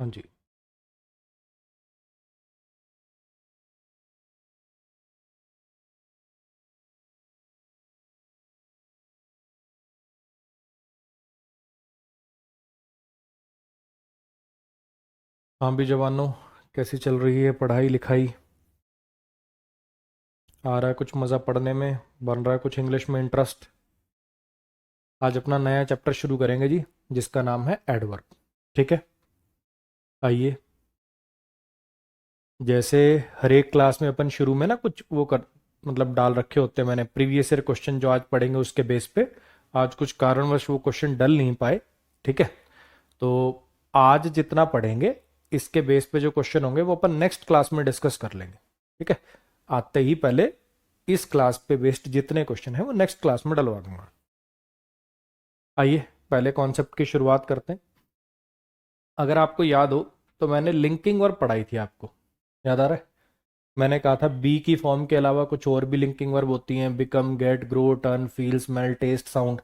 हाँ जी। हाँ भी जवानों, कैसी चल रही है पढ़ाई लिखाई? आ रहा है कुछ मज़ा पढ़ने में? बन रहा है कुछ इंग्लिश में इंटरेस्ट? आज अपना नया चैप्टर शुरू करेंगे जी, जिसका नाम है एडवर्ब। ठीक है, आइए। जैसे हर एक क्लास में अपन शुरू में ना कुछ वो कर मतलब डाल रखे होते हैं मैंने प्रीवियस ईयर क्वेश्चन जो आज पढ़ेंगे उसके बेस पे। आज कुछ कारणवश वो क्वेश्चन डल नहीं पाए। ठीक है, तो आज जितना पढ़ेंगे इसके बेस पे जो क्वेश्चन होंगे वो अपन नेक्स्ट क्लास में डिस्कस कर लेंगे। ठीक है, आते ही पहले इस क्लास पे बेस्ड जितने क्वेश्चन हैं वो नेक्स्ट क्लास में डलवा दूंगा। आइए पहले कॉन्सेप्ट की शुरुआत करते हैं। अगर आपको याद हो तो मैंने लिंकिंग वर्ब पढ़ाई थी आपको, याद आ रहा है? मैंने कहा था बी की फॉर्म के अलावा कुछ और भी लिंकिंग वर्ब होती हैं, become, get, grow, turn, feel, smell, taste, sound.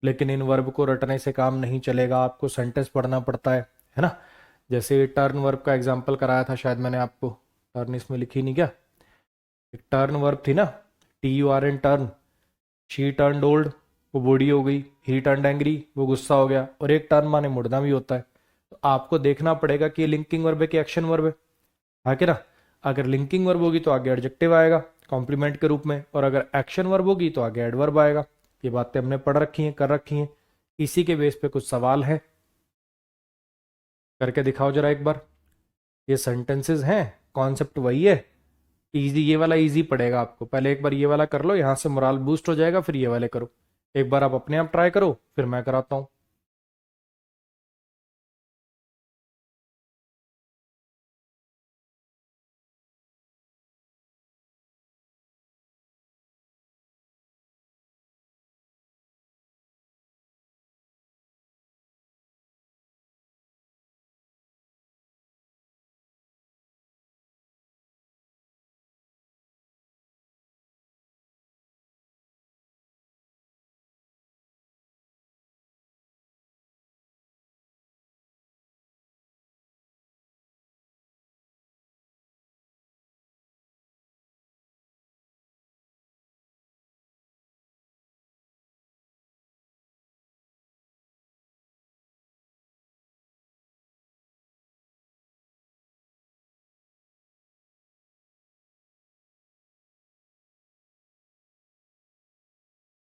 लेकिन इन वर्ब को रटने से काम नहीं चलेगा, आपको सेंटेंस पढ़ना पड़ता है ना? जैसे टर्न वर्ब का एग्जांपल कराया था शायद मैंने आपको। टर्न इसमें लिखी नहीं क्या? एक टर्न वर्ब थी ना, TURN, turn. She turn old, वो बूढ़ी हो गई। ही टर्न एंग्री, वो गुस्सा हो गया। और एक टर्न माने मुड़ना भी होता है। तो आपको देखना पड़ेगा कि ये लिंकिंग वर्ब है कि एक्शन वर्ब है। हाँ कि ना? अगर लिंकिंग वर्ब होगी तो आगे एडजेक्टिव आएगा कॉम्प्लीमेंट के रूप में, और अगर एक्शन वर्ब होगी तो आगे एडवर्ब आएगा। ये बातें हमने पढ़ रखी हैं, कर रखी हैं। इसी के बेस पे कुछ सवाल है, करके दिखाओ जरा एक बार। ये सेंटेंसेस हैं, कॉन्सेप्ट वही है। इजी, ये वाला इजी पड़ेगा आपको। पहले एक बार ये वाला कर लो, यहाँ से मोराल बूस्ट हो जाएगा, फिर ये वाले करो। एक बार आप अपने आप ट्राई करो, फिर मैं कराता हूँ।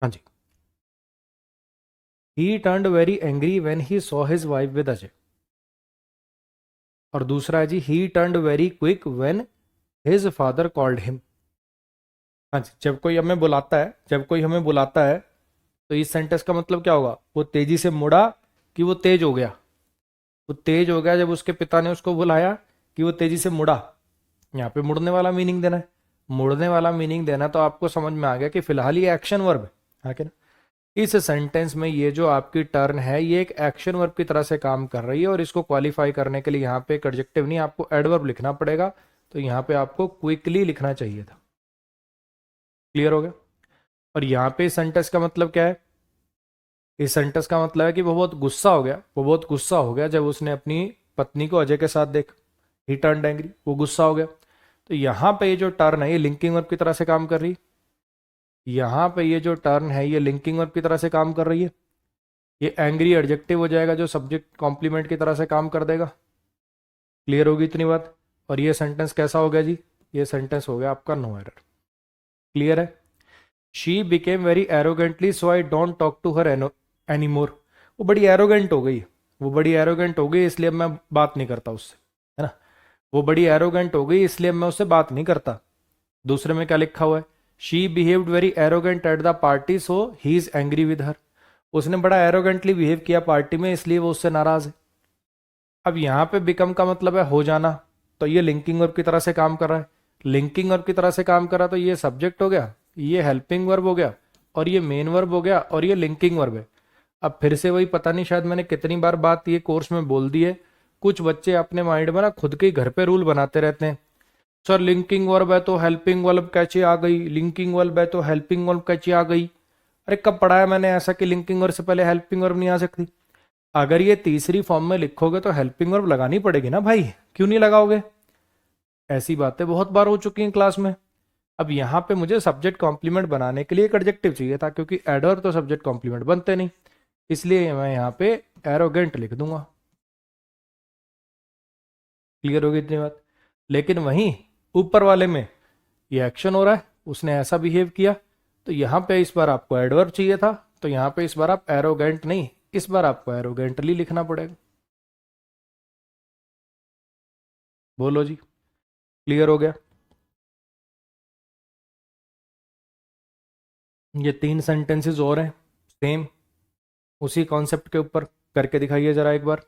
हाँ जी। He turned very angry when he saw his wife with Ajay. और दूसरा है जी, he turned very quick when his father called him. हाँ जी, जब कोई हमें बुलाता है तो इस सेंटेंस का मतलब क्या होगा? वो तेजी से मुड़ा कि वो तेज हो गया? वो तेज हो गया जब उसके पिता ने उसको बुलाया, कि वो तेजी से मुड़ा? यहाँ पे मुड़ने वाला मीनिंग देना है। मुड़ने वाला मीनिंग देना तो आपको समझ में आ गया कि फिलहाल ये एक्शन वर्ब है। हाँ कि ना? इस सेंटेंस में ये जो आपकी टर्न है ये एक एक्शन वर्ब की तरह से काम कर रही है, और इसको क्वालिफाई करने के लिए यहाँ पे एक एडजेक्टिव नहीं, आपको एडवर्ब लिखना पड़ेगा। तो यहाँ पे आपको क्विकली लिखना चाहिए था। क्लियर हो गया? और यहाँ पे सेंटेंस का मतलब क्या है? इस सेंटेंस का मतलब है कि वो बहुत गुस्सा हो गया जब उसने अपनी पत्नी को अजय के साथ देखा। ही टर्न्ड एंग्री, वो गुस्सा हो गया। तो यहाँ पे ये जो टर्न है ये लिंकिंग वर्ब की तरह से काम कर रही है। यहाँ पे ये जो टर्न है ये लिंकिंग वर्ब की तरह से काम कर रही है। ये एंग्री एडजेक्टिव हो जाएगा जो सब्जेक्ट कॉम्प्लीमेंट की तरह से काम कर देगा। क्लियर होगी इतनी बात? और ये सेंटेंस कैसा हो गया जी? ये सेंटेंस हो गया आपका नो एरर। क्लियर है? She became very arrogantly so I don't talk to her any more. वो बड़ी एरोगेंट हो गई। वो बड़ी एरोगेंट हो गई इसलिए अब मैं बात नहीं करता उससे, है ना? वो बड़ी एरोगेंट हो गई इसलिए अब मैं उससे बात नहीं करता। दूसरे में क्या लिखा हुआ है? She behaved very arrogant at the party so he is angry with her. उसने बड़ा एरोगेंटली बिहेव किया पार्टी में, इसलिए वो उससे नाराज है। अब यहाँ पे बिकम का मतलब है हो जाना, तो ये लिंकिंग वर्ब की तरह से काम कर रहा है। लिंकिंग वर्ब की तरह से काम कर रहा है तो ये सब्जेक्ट हो गया, ये हेल्पिंग वर्ब हो गया, और ये मेन वर्ब हो गया, और ये लिंकिंग वर्ब है। अब फिर से वही, पता नहीं शायद मैंने कितनी बार बात ये कोर्स में बोल दी है। कुछ बच्चे अपने माइंड में ना खुद के ही घर पे रूल बनाते रहते हैं। सर लिंकिंग वर्ब है तो हेल्पिंग वर्ब कैसे आ गई, लिंकिंग वर्ब है तो हेल्पिंग वर्ब कैसे आ गई? अरे कब पढ़ा है मैंने ऐसा कि लिंकिंग वर्ब से पहले हेल्पिंग वर्ब नहीं आ सकती? अगर ये तीसरी फॉर्म में लिखोगे तो हेल्पिंग वर्ब लगानी पड़ेगी ना भाई, क्यों नहीं लगाओगे? ऐसी बातें बहुत बार हो चुकी हैं क्लास में। अब यहाँ पे मुझे सब्जेक्ट कॉम्प्लीमेंट बनाने के लिए एक एडजेक्टिव चाहिए था, क्योंकि एडवर्ब तो सब्जेक्ट कॉम्प्लीमेंट बनते नहीं, इसलिए मैं यहाँ पे एरोगेंट लिख दूंगा। क्लियर होगी इतनी बात? लेकिन वहीं ऊपर वाले में ये एक्शन हो रहा है, उसने ऐसा बिहेव किया, तो यहाँ पे इस बार आपको एडवर्ब चाहिए था, तो यहाँ पे इस बार आप एरोगेंट नहीं, इस बार आपको एरोगेंटली लिखना पड़ेगा। बोलो जी, क्लियर हो गया? ये 3 सेंटेंसेस और हैं सेम उसी कॉन्सेप्ट के ऊपर, करके दिखाइए जरा एक बार।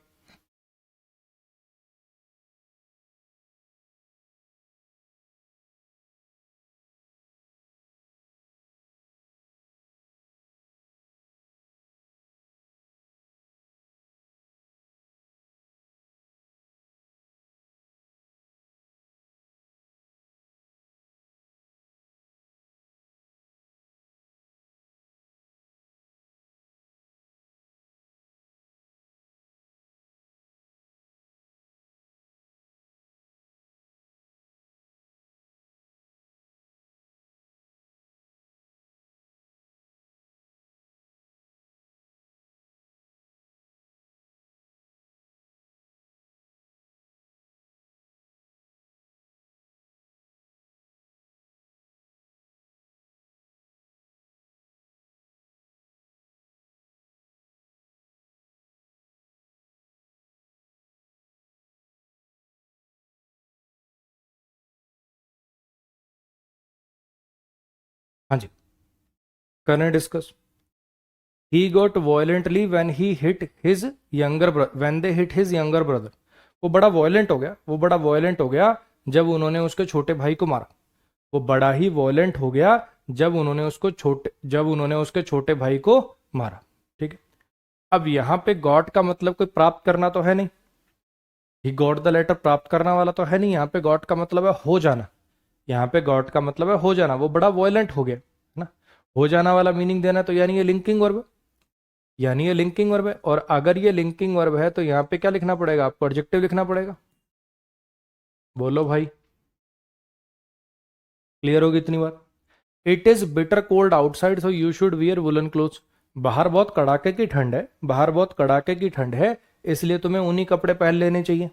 हाँ जी, करें discuss. He got violently when he hit his younger brother, when they hit his younger brother. वो बड़ा वायलेंट हो गया, वो बड़ा वायलेंट हो गया जब उन्होंने उसके छोटे भाई को मारा। वो बड़ा ही वायलेंट हो गया जब उन्होंने उसके छोटे भाई को मारा। ठीक है। अब यहाँ पे गॉड का मतलब कोई प्राप्त करना तो है नहीं, ही गॉट द लेटर प्राप्त करना वाला तो है नहीं। यहाँ पे गॉड का मतलब है हो जाना, यहाँ पे गॉड का मतलब है हो जाना। वो बड़ा वॉयलेंट हो गया है ना, हो जाना वाला मीनिंग देना, तो यानी ये लिंकिंग वर्ब है, यानी ये लिंकिंग वर्ब है। और अगर ये लिंकिंग वर्ब है तो यहाँ पे क्या लिखना पड़ेगा आपको? एडजेक्टिव लिखना पड़ेगा। बोलो भाई, क्लियर होगी इतनी बात? It is bitter cold outside so you should wear woollen clothes. बाहर बहुत कड़ाके की ठंड है, बाहर बहुत कड़ाके की ठंड है, इसलिए तुम्हें ऊनी कपड़े पहन लेने चाहिए।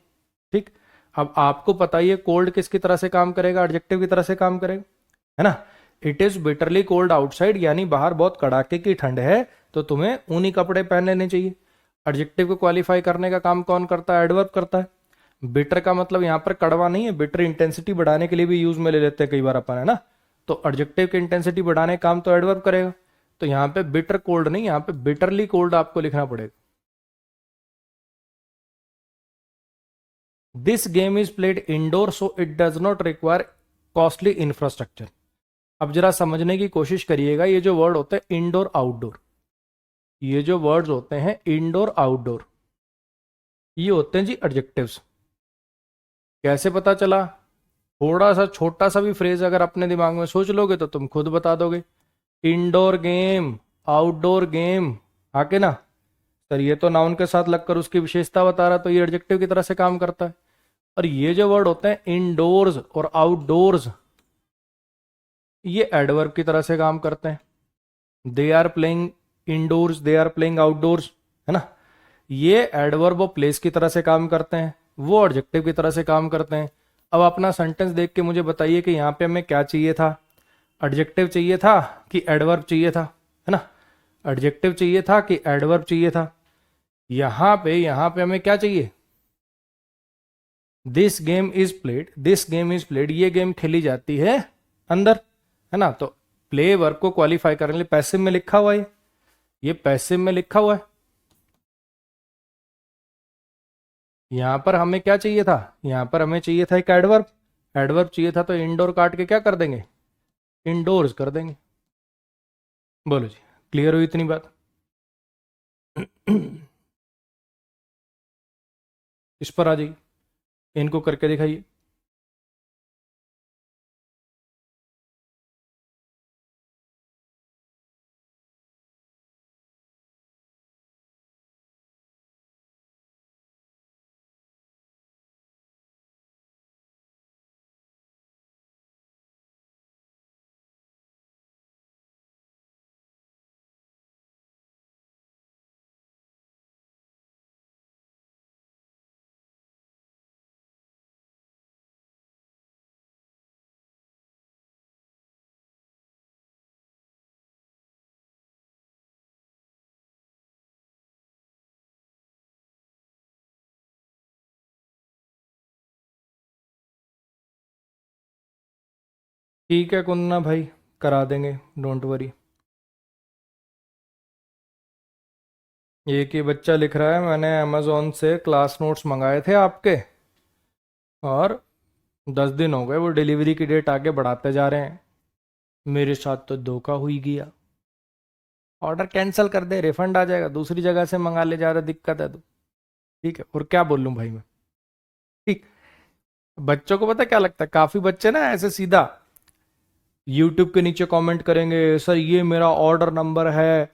ठीक। अब आपको पता ही है कोल्ड किसकी तरह से काम करेगा? एडजेक्टिव की तरह से काम करेगा, है ना। It is bitterly cold outside यानी बाहर बहुत कड़ाके की ठंड है, तो तुम्हें ऊनी कपड़े पहन लेने चाहिए। एडजेक्टिव को क्वालिफाई करने का काम कौन करता है? एडवर्ब करता है। बिटर का मतलब यहाँ पर कड़वा नहीं है, बिटर इंटेंसिटी बढ़ाने के लिए भी यूज में ले लेते हैं कई बार अपन, है ना। तो एडजेक्टिव की इंटेंसिटी बढ़ाने का काम तो एडवर्ब करेगा। तो यहाँ पे बिटर कोल्ड नहीं, यहाँ पे बिटरली कोल्ड आपको लिखना पड़ेगा। This game is played indoor so it does not require costly infrastructure. अब जरा समझने की कोशिश करिएगा, ये जो वर्ड होते हैं इंडोर आउटडोर, ये जो वर्ड्स होते हैं इंडोर आउटडोर, ये होते हैं जी एडजेक्टिव्स। कैसे पता चला? थोड़ा सा छोटा सा भी फ्रेज अगर अपने दिमाग में सोच लोगे तो तुम खुद बता दोगे। इंडोर गेम, आउटडोर गेम, आके ना सर ये तो नाउन के साथ लगकर उसकी विशेषता बता रहा, तो ये एडजेक्टिव की तरह से काम करता है। और ये जो वर्ड होते हैं इंडोर्स और आउटडोर्स, ये एडवर्ब की तरह से काम करते हैं। They are playing indoors, they are playing outdoors, है ना। ये एडवर्ब और प्लेस की तरह से काम करते हैं, वो एडजेक्टिव की तरह से काम करते हैं। अब अपना सेंटेंस देख के मुझे बताइए कि यहाँ पे हमें क्या चाहिए था? एडजेक्टिव चाहिए था कि एडवर्ब चाहिए था, है ना। एडजेक्टिव चाहिए था कि एडवर्ब चाहिए था? यहाँ पे हमें क्या चाहिए? This game is played, this game is played, ये गेम खेली जाती है अंदर, है ना। तो प्ले वर्ब को क्वालिफाई करने के लिए पैसिव में लिखा हुआ है, ये पैसिव में लिखा हुआ है। यहां पर हमें क्या चाहिए था? यहां पर हमें चाहिए था एक एडवर्ब, एडवर्ब चाहिए था, तो इंडोर काट के क्या कर देंगे? इंडोर्स कर देंगे। बोलो जी, क्लियर हुई इतनी बात? इस पर आ जाइए, इनको करके दिखाइए। ठीक है कुन्ना भाई, करा देंगे, डोंट वरी। एक ही बच्चा लिख रहा है मैंने अमेजोन से क्लास नोट्स मंगाए थे आपके, और 10 दिन हो गए, वो डिलीवरी की डेट आगे बढ़ाते जा रहे हैं। मेरे साथ तो धोखा हुई गया। ऑर्डर कैंसिल कर दे, रिफंड आ जाएगा, दूसरी जगह से मंगा ले, ज़्यादा दिक्कत है तो। ठीक है, और क्या बोलूँ भाई मैं। ठीक। बच्चों को पता क्या लगता है, काफ़ी बच्चे ना ऐसे सीधा यूट्यूब के नीचे कमेंट करेंगे, सर ये मेरा ऑर्डर नंबर है,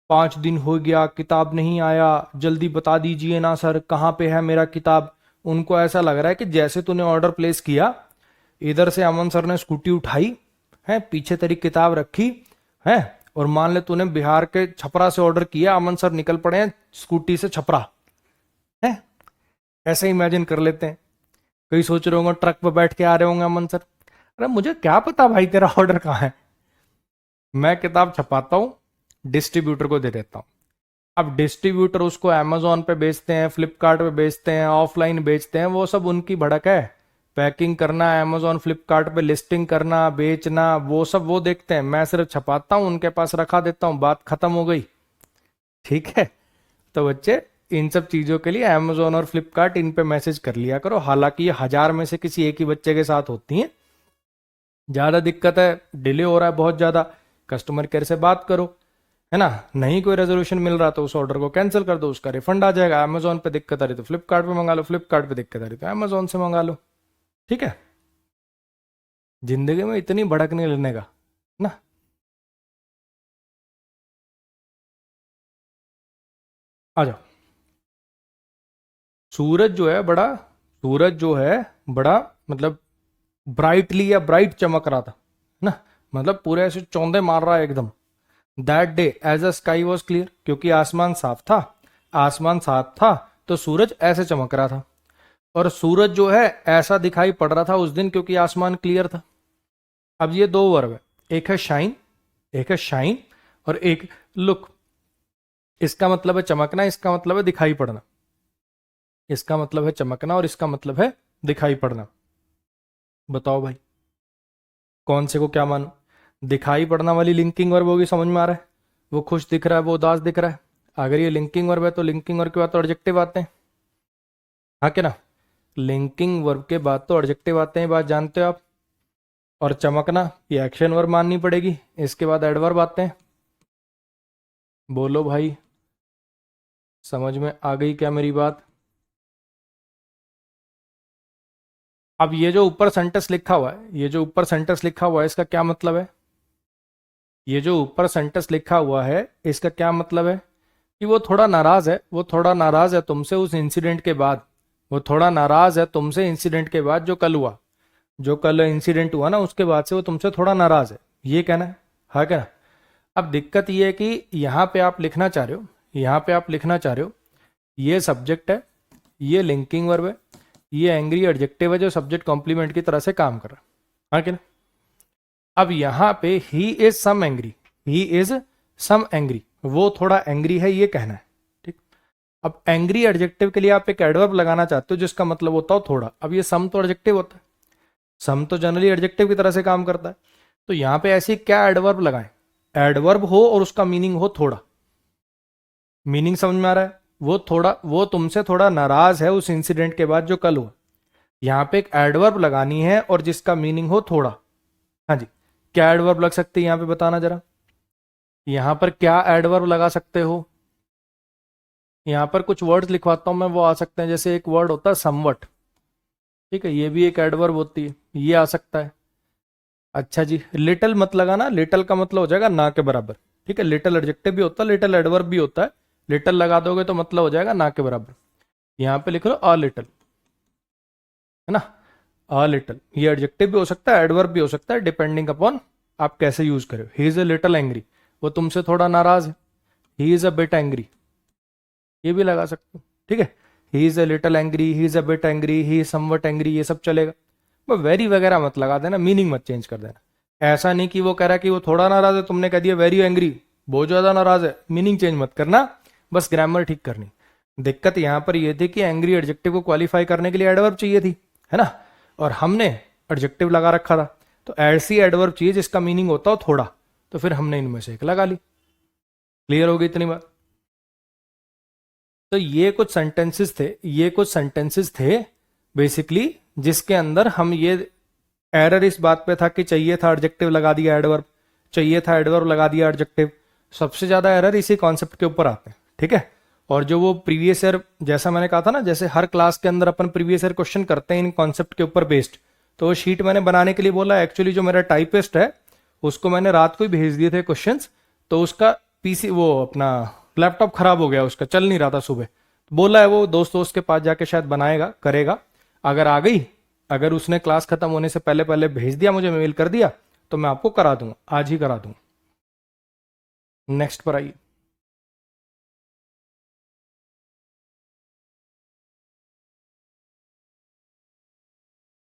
5 दिन हो गया किताब नहीं आया, जल्दी बता दीजिए ना सर कहाँ पे है मेरा किताब। उनको ऐसा लग रहा है कि जैसे तूने ऑर्डर प्लेस किया, इधर से अमन सर ने स्कूटी उठाई है, पीछे तेरी किताब रखी है, और मान ले तूने बिहार के छपरा से ऑर्डर किया, अमन सर निकल पड़े हैं स्कूटी से छपरा है। ऐसे इमेजिन कर लेते हैं। कई सोच रहे होंगे ट्रक पर बैठ के आ रहे होंगे अमन सर। अरे मुझे क्या पता भाई तेरा ऑर्डर कहाँ है। मैं किताब छपाता हूँ, डिस्ट्रीब्यूटर को दे देता हूँ। अब डिस्ट्रीब्यूटर उसको अमेजोन पे बेचते हैं, फ्लिपकार्ट पे बेचते हैं, ऑफलाइन बेचते हैं, वो सब उनकी भड़क है। पैकिंग करना, अमेजोन फ्लिपकार्ट पे लिस्टिंग करना, बेचना, वो सब वो देखते हैं। मैं सिर्फ छपाता हूँ, उनके पास रखा देता हूँ, बात खत्म हो गई। ठीक है। तो बच्चे, इन सब चीजों के लिए अमेजोन और फ्लिपकार्ट, इन पे मैसेज कर लिया करो। हालांकि ये 1000 में से किसी एक ही बच्चे के साथ होती हैं। ज्यादा दिक्कत है, डिले हो रहा है बहुत ज्यादा, कस्टमर केयर से बात करो, है ना। नहीं कोई रेजोल्यूशन मिल रहा तो उस ऑर्डर को कैंसिल कर दो, उसका रिफंड आ जाएगा। अमेजोन पे दिक्कत आ रही तो फ्लिपकार्ट पे मंगा लो, फ्लिपकार्ट पे दिक्कत आ रही तो अमेजोन से मंगा लो। ठीक है। जिंदगी में इतनी भड़क नहीं लेने का ना। आ जाओ। सूरज जो है बड़ा, सूरज जो है बड़ा, मतलब ब्राइटली या ब्राइट चमक रहा था ना, मतलब पूरे ऐसे चौंधे मार रहा है एकदम। That day as a sky was clear, क्योंकि आसमान साफ था। आसमान साफ था तो सूरज ऐसे चमक रहा था। और सूरज जो है ऐसा दिखाई पड़ रहा था उस दिन, क्योंकि आसमान क्लियर था। अब ये दो वर्ब है, एक है शाइन, एक है शाइन, और एक लुक। इसका मतलब है चमकना, इसका मतलब है दिखाई पड़ना। इसका मतलब है चमकना और इसका मतलब है दिखाई पड़ना। बताओ भाई, कौन से को क्या मानो। दिखाई पड़ना वाली लिंकिंग वर्ब होगी, समझ में आ रहा है। वो खुश दिख रहा है, वो उदास दिख रहा है। अगर ये लिंकिंग वर्ब है तो लिंकिंग वर्ब के बाद तो एडजेक्टिव आते हैं, हाँ क्या ना। लिंकिंग वर्ब के बाद तो एडजेक्टिव आते हैं, बात जानते हो आप। और चमकना ये एक्शन वर्ब माननी पड़ेगी, इसके बाद एडवर्ब आते हैं। बोलो भाई, समझ में आ गई क्या मेरी बात। अब ये जो ऊपर सेंटेंस लिखा हुआ है, ये जो ऊपर सेंटेंस लिखा हुआ है, इसका क्या मतलब है। ये जो ऊपर सेंटेंस लिखा हुआ है, इसका क्या मतलब है कि वो थोड़ा नाराज है, वो थोड़ा नाराज है तुमसे उस इंसिडेंट के बाद। वो थोड़ा नाराज है तुमसे इंसिडेंट के बाद, जो कल हुआ, जो कल इंसिडेंट हुआ ना, उसके बाद से वो तुमसे थोड़ा नाराज है, ये कहना है, हाँ क्या ना। अब दिक्कत ये है कि यहाँ पे आप लिखना चाह रहे हो, यहाँ पे आप लिखना चाह रहे हो, ये सब्जेक्ट है, ये लिंकिंग वर्ब है, ये एंग्री एडजेक्टिव है जो सब्जेक्ट कॉम्प्लीमेंट की तरह से काम कर रहा है, हाँ क्या ना। अब यहां पे he is some angry, he is some angry, वो थोड़ा एंग्री है, ये कहना है। ठीक। अब एंग्री एडजेक्टिव के लिए आप एक एडवर्ब लगाना चाहते हो जिसका मतलब होता हो थोड़ा। अब ये सम तो एडजेक्टिव होता है, सम तो जनरली एडजेक्टिव की तरह से काम करता है। तो यहां पे ऐसी क्या एडवर्ब लगाएं, एडवर्ब हो और उसका मीनिंग हो थोड़ा। मीनिंग समझ में आ रहा है। वो थोड़ा, वो तुमसे थोड़ा नाराज है उस इंसिडेंट के बाद जो कल हुआ। यहां पे एक एडवर्ब लगानी है और जिसका मीनिंग हो थोड़ा। हाँ जी, क्या एडवर्ब लग सकते हैं यहां पे, बताना जरा। यहां पर क्या एडवर्ब लगा सकते हो। यहां पर कुछ वर्ड्स लिखवाता हूं मैं, वो आ सकते हैं। जैसे एक वर्ड होता है समवट, ठीक है, ये भी एक एडवर्ब होती है, ये आ सकता है। अच्छा जी, लिटिल मत लगाना, लिटिल का मतलब हो जाएगा ना के बराबर। ठीक है, लिटिल एडजेक्टिव भी होता है, लिटिल एडवर्ब भी होता है। लिटिल लगा दोगे तो मतलब हो जाएगा ना के बराबर। यहां पे लिख लो अ लिटिल, है ना। अ लिटिल ये एडजेक्टिव भी हो सकता है, एडवर्ब भी हो सकता है, डिपेंडिंग अपॉन आप कैसे यूज करो। ही इज अ लिटिल एंग्री, वो तुमसे थोड़ा नाराज है। He is a bit angry, ये भी लगा सकते हो। ठीक है, he is a little angry, he is a bit angry, he is somewhat angry, ये सब चलेगा। वो वेरी वगैरह मत लगा देना, मीनिंग मत चेंज कर देना। ऐसा नहीं कि वो कह रहा है कि वो थोड़ा नाराज है, तुमने कह दिया वेरी एंग्री, बहुत ज्यादा नाराज है, मीनिंग चेंज मत करना, बस ग्रामर ठीक करनी। दिक्कत यहां पर यह थी कि एंग्री एडजेक्टिव को क्वालिफाई करने के लिए एडवर्ब चाहिए थी, है ना। और हमने एडजेक्टिव लगा रखा था। तो ऐसी एडवर्ब चाहिए जिसका मीनिंग होता हो थोड़ा, तो फिर हमने इनमें से एक लगा ली। क्लियर हो गई इतनी बात? तो ये कुछ सेंटेंसेस थे बेसिकली, जिसके अंदर हम ये एरर इस बात पे था कि चाहिए था एडजेक्टिव लगा दिया एडवर्ब, चाहिए था एडवर्ब लगा दिया एडजेक्टिव। सबसे ज्यादा एरर इसी कॉन्सेप्ट के ऊपर आते हैं, ठीक है। और जो वो प्रीवियस ईयर, जैसा मैंने कहा था ना, जैसे हर क्लास के अंदर अपन प्रीवियस ईयर क्वेश्चन करते हैं इन कॉन्सेप्ट के ऊपर बेस्ड, तो वो शीट मैंने बनाने के लिए बोला। एक्चुअली जो मेरा टाइपिस्ट है उसको मैंने रात को ही भेज दिए थे क्वेश्चंस, तो उसका पीसी, वो अपना लैपटॉप खराब हो गया, उसका चल नहीं रहा था सुबह। बोला है वो दोस्त दोस्त के पास जाके शायद बनाएगा, करेगा। अगर आ गई, अगर उसने क्लास खत्म होने से पहले पहले भेज दिया, मुझे मेल कर दिया, तो मैं आपको करा दूंगा, आज ही करा दूंगा। नेक्स्ट पर आइए।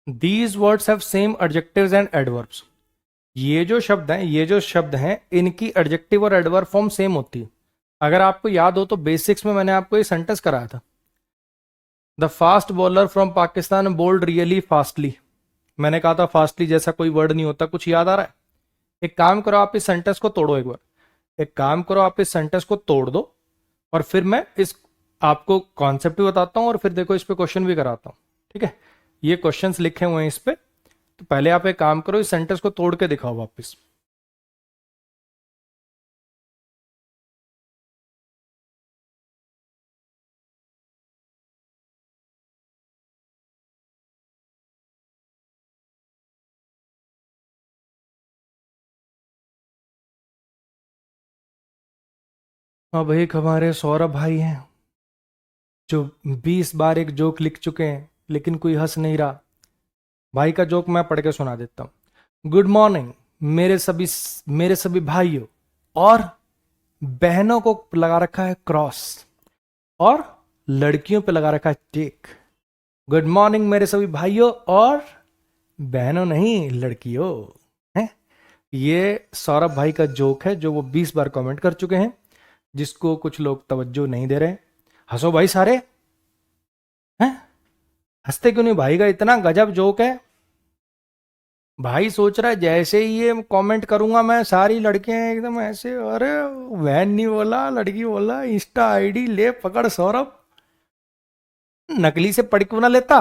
These words have same adjectives and adverbs. ये जो शब्द हैं इनकी एडजेक्टिव और एडवर्ब फॉर्म सेम होती है। अगर आपको याद हो तो बेसिक्स में मैंने आपको ये सेंटेंस कराया था, the fast bowler from Pakistan bowled really fastly. मैंने कहा था फास्टली जैसा कोई वर्ड नहीं होता, कुछ याद आ रहा है? एक काम करो, आप इस सेंटेंस को तोड़ो एक बार। एक काम करो, आप इस सेंटेंस को तोड़ दो, और फिर मैं इस आपको कॉन्सेप्ट भी बताता हूं, और फिर देखो इस पे क्वेश्चन भी कराता हूं, ठीक है। ये क्वेश्चंस लिखे हुए हैं इस पे, तो पहले आप एक काम करो, इस सेंटेंस को तोड़ के दिखाओ वापस। अब एक हमारे सौरभ भाई हैं जो 20 बार एक जोक लिख चुके हैं, लेकिन कोई हंस नहीं रहा। भाई का जोक मैं पढ़ के सुना देता हूं। गुड मॉर्निंग मेरे सभी भाइयों और बहनों को लगा रखा है क्रॉस, और लड़कियों पे लगा रखा है टिक। गुड मॉर्निंग मेरे सभी भाइयों और बहनों नहीं, लड़कियों। है, ये सौरभ भाई का जोक है जो वो 20 बार कमेंट कर चुके हैं, जिसको कुछ लोग तवज्जो नहीं दे रहे। हंसो भाई सारे, हैं? हंसते क्यों नहीं? भाई का इतना गजब जोक है। भाई सोच रहा है जैसे ही ये कमेंट करूंगा मैं, सारी लड़कियां एकदम ऐसे, अरे वैन नहीं बोला, लड़की बोला, इंस्टा आईडी ले पकड़ सौरभ, नकली से पढ़ क्यों ना लेता।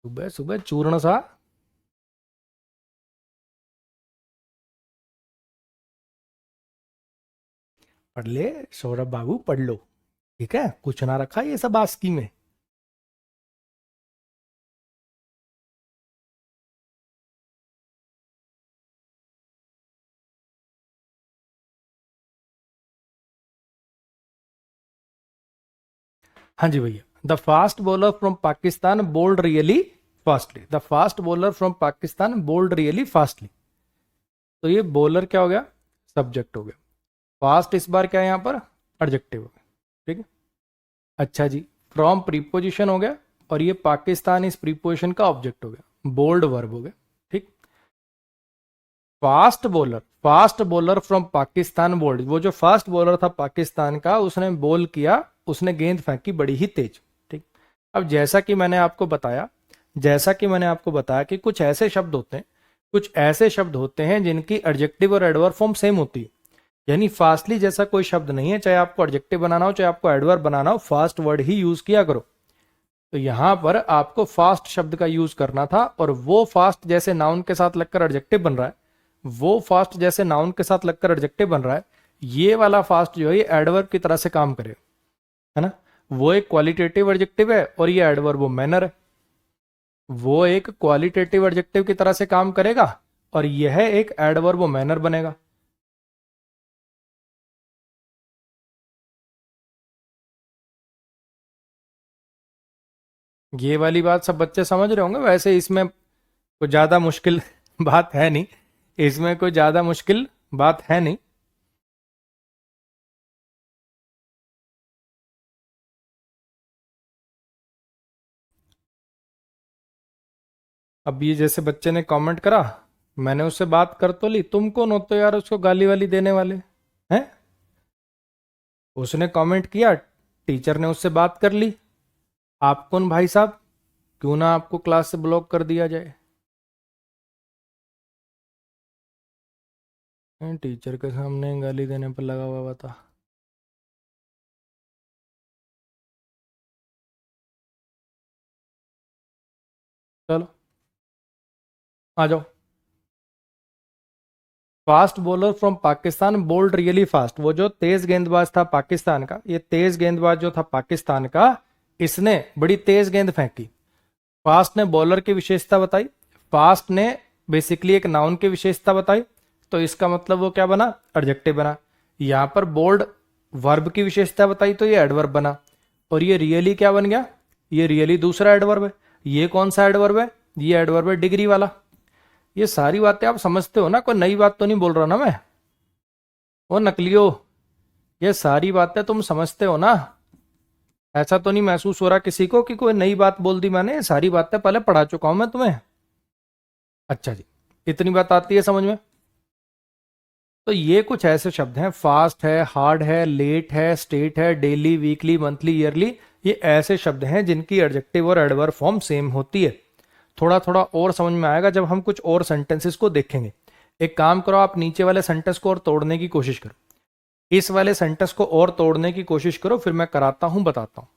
सुबह सुबह चूर्ण सा। पढ़ ले सौरभ बाबू, पढ़ लो, ठीक है, कुछ ना रखा ये सब आस्की में। हाँ जी भैया। The fast bowler from Pakistan bowled really fastly. The fast bowler from Pakistan bowled really fastly. तो ये बॉलर क्या हो गया? सब्जेक्ट हो गया। फास्ट इस बार क्या है यहाँ पर? एडजेक्टिव हो गया, ठीक है। अच्छा जी, फ्रॉम प्रीपोजिशन हो गया, और ये पाकिस्तान इस प्रीपोजिशन का ऑब्जेक्ट हो गया, बोल्ड वर्ब हो गया, ठीक। Fast bowler from Pakistan bowled. वो जो फास्ट बॉलर था पाकिस्तान का, उसने बॉल किया, उसने गेंद फेंकी बड़ी ही तेज, ठीक। अब जैसा कि मैंने आपको बताया कि कुछ ऐसे शब्द होते हैं जिनकी एडजेक्टिव और एडवर्ब फॉर्म सेम होती है। यानी फास्टली जैसा कोई शब्द नहीं है, चाहे आपको एडजेक्टिव बनाना हो चाहे आपको एडवर्ब बनाना हो, फास्ट वर्ड ही यूज किया करो। तो यहां पर आपको फास्ट शब्द का यूज करना था, और वो फास्ट जैसे नाउन के साथ लगकर एडजेक्टिव बन रहा है, ये वाला फास्ट जो है ये एडवर्ब की तरह से काम करे, है ना। वो एक क्वालिटेटिव एडजेक्टिव है, और ये एडवर्ब वो मैनर है। वो एक क्वालिटेटिव एडजेक्टिव की तरह से काम करेगा, और यह एक एडवर्ब वो मैनर बनेगा। ये वाली बात सब बच्चे समझ रहे होंगे। वैसे इसमें कोई ज्यादा मुश्किल बात है नहीं, इसमें कोई ज्यादा मुश्किल बात है नहीं। अब ये जैसे बच्चे ने कमेंट करा, मैंने उससे बात कर तो ली, तुम कौन होते हो यार उसको गाली वाली देने वाले? हैं? उसने कमेंट किया, टीचर ने उससे बात कर ली, आप कौन भाई साहब, क्यों ना आपको क्लास से ब्लॉक कर दिया जाए। टीचर के सामने गाली देने पर लगा हुआ था। चलो आ जाओ। Fast bowler from Pakistan bowled really fast. वो जो तेज गेंदबाज था पाकिस्तान का, ये तेज गेंदबाज जो था पाकिस्तान का, इसने बड़ी तेज गेंद फेंकी। फास्ट ने बॉलर की विशेषता बताई, फास्ट ने बेसिकली एक नाउन की विशेषता बताई, तो इसका मतलब वो क्या बना, एडजेक्टिव बना। यहां पर बोल्ड वर्ब की विशेषता बताई तो ये एडवर्ब बना। और ये रियली क्या बन गया, ये रियली दूसरा एडवर्ब है। ये कौन सा एडवर्ब है, ये एडवर्ब है डिग्री वाला। ये सारी बातें आप समझते हो ना, कोई नई बात तो नहीं बोल रहा ना मैं। वो नकलियो, ये सारी बातें तुम समझते हो ना। ऐसा तो नहीं महसूस हो रहा किसी को कि कोई नई बात बोल दी मैंने, ये सारी बातें पहले पढ़ा चुका हूं मैं तुम्हें। अच्छा जी, इतनी बात आती है समझ में। तो ये कुछ ऐसे शब्द हैं, फास्ट है, हार्ड है, लेट है, स्टेट है, डेली, वीकली, मंथली, ईयरली। ये ऐसे शब्द हैं जिनकी एडजेक्टिव और एडवर्ब फॉर्म सेम होती है। थोड़ा थोड़ा और समझ में आएगा जब हम कुछ और सेंटेंसेस को देखेंगे। एक काम करो, आप नीचे वाले सेंटेंस को और तोड़ने की कोशिश करो, इस वाले सेंटेंस को और तोड़ने की कोशिश करो, फिर मैं कराता हूं, बताता हूं।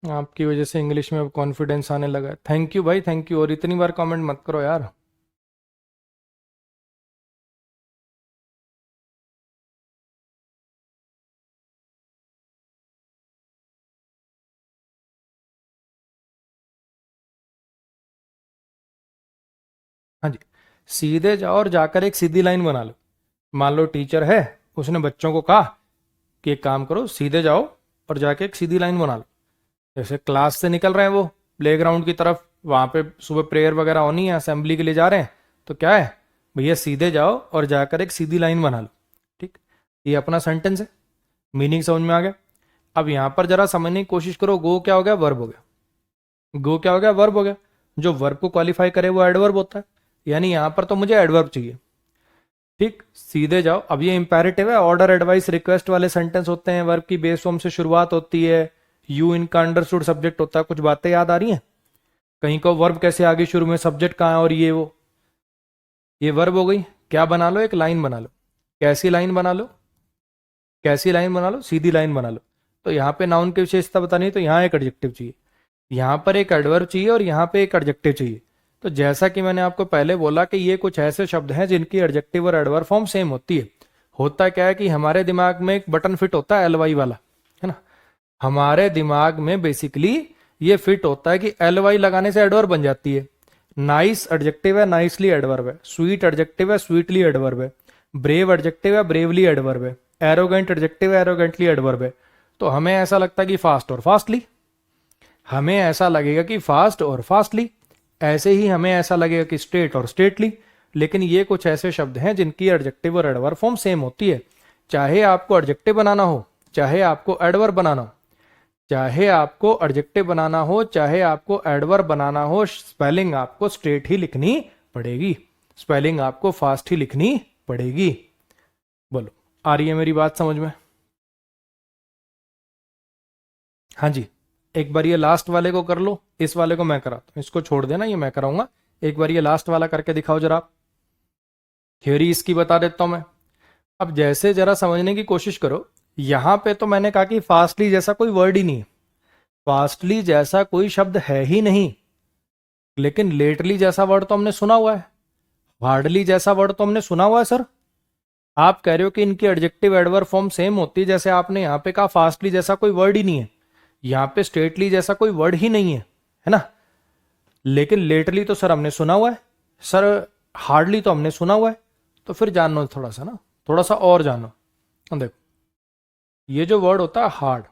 आपकी वजह से इंग्लिश में अब कॉन्फिडेंस आने लगा है। थैंक यू भाई, थैंक यू। और इतनी बार कमेंट मत करो यार। हाँ जी, सीधे जाओ और जाकर एक सीधी लाइन बना लो। मान लो टीचर है, उसने बच्चों को कहा कि एक काम करो, सीधे जाओ और जाके एक सीधी लाइन बना लो। जैसे क्लास से निकल रहे हैं वो प्लेग्राउंड की तरफ, वहां पे सुबह प्रेयर वगैरह होनी है, असेंबली के लिए जा रहे हैं, तो क्या है भैया, सीधे जाओ और जाकर एक सीधी लाइन बना लो। ठीक, ये अपना सेंटेंस है, मीनिंग समझ में आ गया। अब यहां पर जरा समझने की कोशिश करो, गो क्या हो गया, वर्ब हो गया। गो क्या हो गया, वर्ब हो गया। जो वर्ब को क्वालिफाई करे वो एडवर्ब होता है, यानी यहां पर तो मुझे एडवर्ब चाहिए। ठीक, सीधे जाओ। अब ये इंपैरेटिव है, ऑर्डर, एडवाइस, रिक्वेस्ट वाले सेंटेंस होते हैं, वर्ब की बेस फॉर्म से शुरुआत होती है, यू इनका अंडरस्टूड सब्जेक्ट होता है। कुछ बातें याद आ रही हैं, कहीं को वर्ब कैसे आगे शुरू में, सब्जेक्ट कहाँ है, और ये वो, ये वर्ब हो गई। क्या बना लो, एक लाइन बना लो। कैसी लाइन बना लो, कैसी लाइन बना लो, सीधी लाइन बना लो। तो यहाँ पे नाउन की विशेषता बतानी है तो यहाँ एक एडजेक्टिव चाहिए, यहाँ पर एक एडवर्ब चाहिए, और यहाँ पे एक एडजेक्टिव चाहिए। तो जैसा कि मैंने आपको पहले बोला कि ये कुछ ऐसे शब्द हैं जिनकी एडजेक्टिव और एडवर्ब फॉर्म सेम होती है। होता क्या है कि हमारे दिमाग में एक बटन फिट होता है एल वाई वाला, है ना। हमारे दिमाग में बेसिकली ये फिट होता है कि एल वाई लगाने से एडवर्ब बन जाती है। नाइस एडजेक्टिव है, नाइसली एडवर्ब है। स्वीट एडजेक्टिव है, स्वीटली एडवर्ब है। ब्रेव एडजेक्टिव है, ब्रेवली एडवर्ब है। एरोगेंट एडजेक्टिव है, एरोगेंटली एडवर्ब है। तो हमें ऐसा लगता है कि फास्ट और फास्टली, हमें ऐसा लगेगा कि फास्ट और फास्टली, ऐसे ही हमें ऐसा लगेगा कि स्ट्रेट और स्ट्रेटली। लेकिन ये कुछ ऐसे शब्द हैं जिनकी एडजेक्टिव और एडवर्ब फॉर्म सेम होती है। चाहे आपको एडजेक्टिव बनाना हो, चाहे आपको एडवर्ब बनाना हो, चाहे आपको एडजेक्टिव बनाना हो, चाहे आपको एडवर्ब बनाना हो, स्पेलिंग आपको स्ट्रेट ही लिखनी पड़ेगी, स्पेलिंग आपको फास्ट ही लिखनी पड़ेगी। बोलो, आ रही है मेरी बात समझ में। हाँ जी, एक बार ये लास्ट वाले को कर लो, इस वाले को मैं कराता हूं, इसको छोड़ देना, ये मैं कराऊंगा। एक बार ये लास्ट वाला करके दिखाओ जरा आप। थ्योरी इसकी बता देता हूं मैं। अब जैसे जरा समझने की कोशिश करो, यहां पे तो मैंने कहा कि फास्टली जैसा कोई वर्ड ही नहीं है, फास्टली जैसा कोई शब्द है ही नहीं। लेकिन लेटली जैसा वर्ड तो हमने सुना हुआ है, हार्डली जैसा वर्ड तो हमने सुना हुआ है सर। आप कह रहे हो कि इनकी एडजेक्टिव एडवर्ब फॉर्म सेम होती है, जैसे आपने यहां पे कहा फास्टली जैसा कोई वर्ड ही नहीं है, यहां पे स्ट्रेटली जैसा कोई वर्ड ही नहीं है ना। लेकिन लेटरली तो सर हमने सुना हुआ है सर, हार्डली तो हमने सुना हुआ है। तो फिर जानो थोड़ा सा ना, थोड़ा सा और जानो। देखो, ये जो वर्ड होता है हार्ड,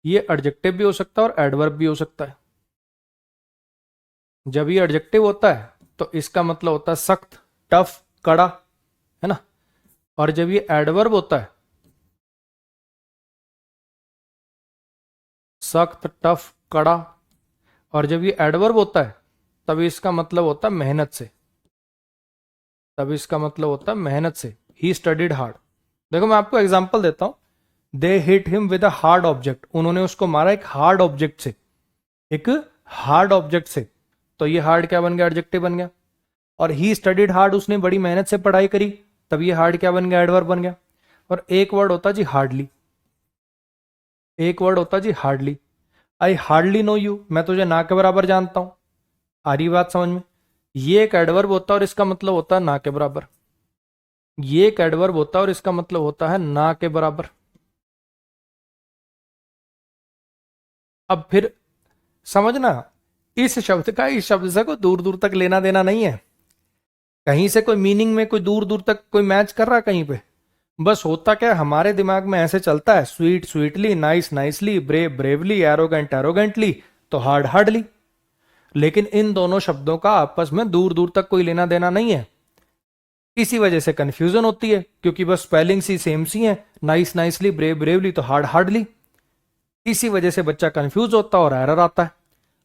ये एडजेक्टिव भी हो सकता है और एडवर्ब भी हो सकता है। जब ये एडजेक्टिव होता है तो इसका मतलब होता है सख्त, टफ, कड़ा, है ना। और जब ये एडवर्ब होता है, सख्त, टफ, कड़ा, और जब ये एडवर्ब होता है तभी इसका मतलब होता है मेहनत से, तभी इसका मतलब होता है मेहनत से। He studied hard. देखो मैं आपको एग्जांपल देता हूं, they hit him with a hard object, उन्होंने उसको मारा एक हार्ड ऑब्जेक्ट से, एक हार्ड ऑब्जेक्ट से, तो ये हार्ड क्या बन गया, एडजेक्टिव बन गया। और ही स्टडीड हार्ड, उसने बड़ी मेहनत से पढ़ाई करी, तब ये हार्ड क्या बन गया, एडवर्ब बन गया। और एक वर्ड होता जी हार्डली, एक वर्ड होता जी hardly. I hardly know you, मैं तुझे ना के बराबर जानता हूं। आ रही बात समझ में? ये एक एडवर्ब होता है और इसका मतलब होता है ना के बराबर। ये एक एडवर्ब होता है और इसका मतलब होता है ना के बराबर। अब फिर समझना, इस शब्द का इस शब्द से कोई दूर दूर तक लेना देना नहीं है, कहीं से कोई मीनिंग में कोई दूर दूर तक कोई मैच कर रहा है कहीं पे। बस होता क्या है, हमारे दिमाग में ऐसे चलता है, sweet sweetly, nice nicely, brave bravely, arrogant arrogantly, तो हार्ड हार्डली। लेकिन इन दोनों शब्दों का आपस में दूर दूर तक कोई लेना देना नहीं है, इसी वजह से कंफ्यूजन होती है, क्योंकि बस स्पेलिंग सी सेम सी है, नाइस नाइसली, ब्रेव ब्रेवली तो हार्ड हार्डली। इसी वजह से बच्चा कंफ्यूज होता है और एरर आता है।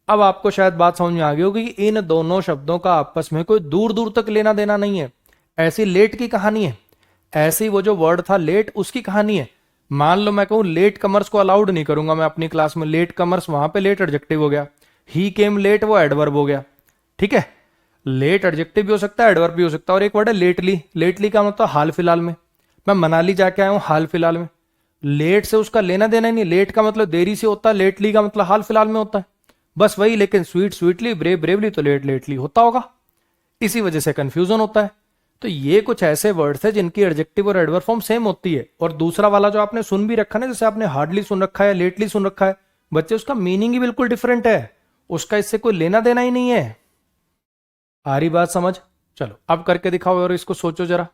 अब आपको शायद बात समझ में आ गई होगी कि इन दोनों शब्दों का आपस में कोई दूर दूर तक लेना देना नहीं है। ऐसी लेट की कहानी है, ऐसी वो जो वर्ड था लेट उसकी कहानी है। मान लो मैं कहूं लेट कमर्स को अलाउड नहीं करूंगा मैं अपनी क्लास में, लेट कमर्स, वहां पे लेट एडजेक्टिव हो गया, ही केम लेट वो एडवर्ब हो गया। ठीक है, लेट एडजेक्टिव भी हो सकता है, एडवर्ब भी हो सकता है। और एक वर्ड है लेटली, लेटली का मतलब हाल फिलहाल में, मैं मनाली जाके आया हूं हाल फिलहाल में। लेट से उसका लेना देना ही नहीं, लेट का मतलब देरी से होता है, लेटली का मतलब हाल फिलहाल में होता है, बस वही। लेकिन स्वीट स्वीटली, ब्रेव ब्रेवली तो लेट लेटली होता होगा, इसी वजह से कंफ्यूजन होता है। तो ये कुछ ऐसे वर्ड्स है जिनकी एडजेक्टिव और एडवर्ब फॉर्म सेम होती है। और दूसरा वाला जो आपने सुन भी रखा ना, जैसे आपने हार्डली सुन रखा है, लेटली सुन रखा है, बच्चे उसका मीनिंग ही बिल्कुल डिफरेंट है, उसका इससे कोई लेना देना ही नहीं है। आ रही बात समझ? चलो अब करके दिखाओ और इसको सोचो जरा।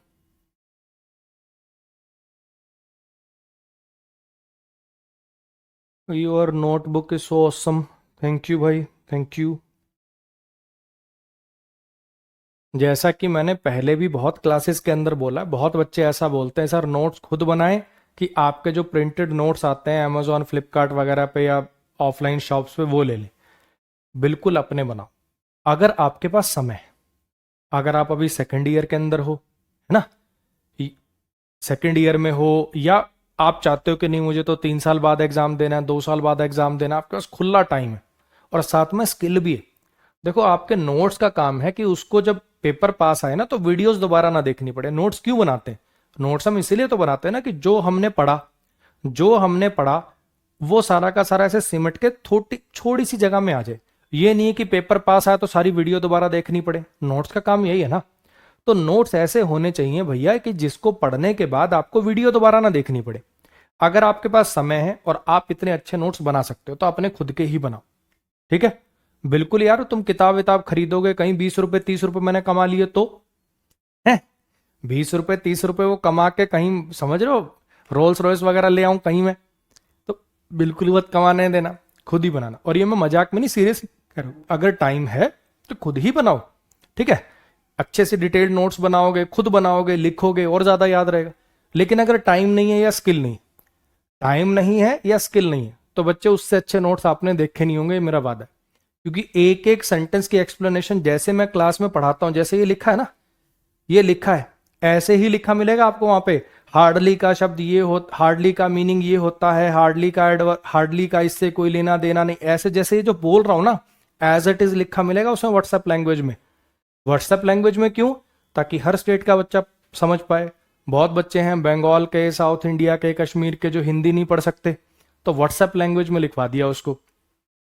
Your notebook is so awesome, thank you भाई, थैंक यू। जैसा कि मैंने पहले भी बहुत क्लासेस के अंदर बोला, बहुत बच्चे ऐसा बोलते हैं सर नोट्स खुद बनाएं, कि आपके जो प्रिंटेड नोट्स आते हैं अमेजोन फ्लिपकार्ट वगैरह पे या ऑफलाइन शॉप्स पे वो ले लें। बिल्कुल अपने बनाओ, अगर आपके पास समय है, अगर आप अभी सेकेंड ईयर के अंदर हो, है ना, सेकेंड ईयर में हो, या आप चाहते हो कि नहीं मुझे तो 3 साल बाद एग्जाम देना है, 2 साल बाद एग्जाम देना है, आपके पास खुला टाइम है और साथ में स्किल भी है। देखो आपके नोट्स का काम है कि उसको जब पेपर पास आए ना तो वीडियोस दोबारा ना देखनी पड़े। नोट्स क्यों बनाते हैं? नोट्स हम इसीलिए तो बनाते हैं ना कि जो हमने पढ़ा, जो हमने पढ़ा वो सारा का सारा ऐसे सिमट के थोड़ी छोटी सी जगह में आ जाए। ये नहीं कि पेपर पास आया तो सारी वीडियो दोबारा देखनी पड़े, नोट्स का काम यही है ना। तो नोट्स ऐसे होने चाहिए भैया कि जिसको पढ़ने के बाद आपको वीडियो दोबारा ना देखनी पड़े। अगर आपके पास समय है और आप इतने अच्छे नोट्स बना सकते हो तो अपने खुद के ही बनाओ, ठीक है। बिल्कुल यार, तुम किताब विताब खरीदोगे कहीं 20 रुपए 30 रुपए मैंने कमा लिए तो है, 20 रुपए 30 रुपए वो कमा के कहीं, समझ रहे हो, रोल्स रॉयस वगैरह ले आऊं कहीं में, तो बिल्कुल मत कमाने देना, खुद ही बनाना। और ये मैं मजाक में नहीं, सीरियस करूँ, अगर टाइम है तो खुद ही बनाओ, ठीक है। अच्छे से डिटेल्ड नोट्स बनाओगे, खुद बनाओगे, लिखोगे और ज्यादा याद रहेगा। लेकिन अगर टाइम नहीं है या स्किल नहीं, टाइम नहीं है या स्किल नहीं है, तो बच्चे उससे अच्छे नोट्स आपने देखे नहीं होंगे, मेरा वादा है। क्योंकि एक एक सेंटेंस की एक्सप्लेनेशन जैसे मैं क्लास में पढ़ाता हूं, जैसे ये लिखा है ना, ये लिखा है, ऐसे ही लिखा मिलेगा आपको वहां पे। हार्डली का शब्द ये हो, हार्डली का मीनिंग ये होता है, हार्डली का हार्डली का इससे कोई लेना देना नहीं, ऐसे जैसे ये जो बोल रहा हूं ना, एज इट इज लिखा मिलेगा उसमें व्हाट्सएप लैंग्वेज में। व्हाट्सएप लैंग्वेज में क्यों? ताकि हर स्टेट का बच्चा समझ पाए। बहुत बच्चे हैं बंगाल के, साउथ इंडिया के, कश्मीर के, जो हिंदी नहीं पढ़ सकते, तो व्हाट्सएप लैंग्वेज में लिखवा दिया उसको,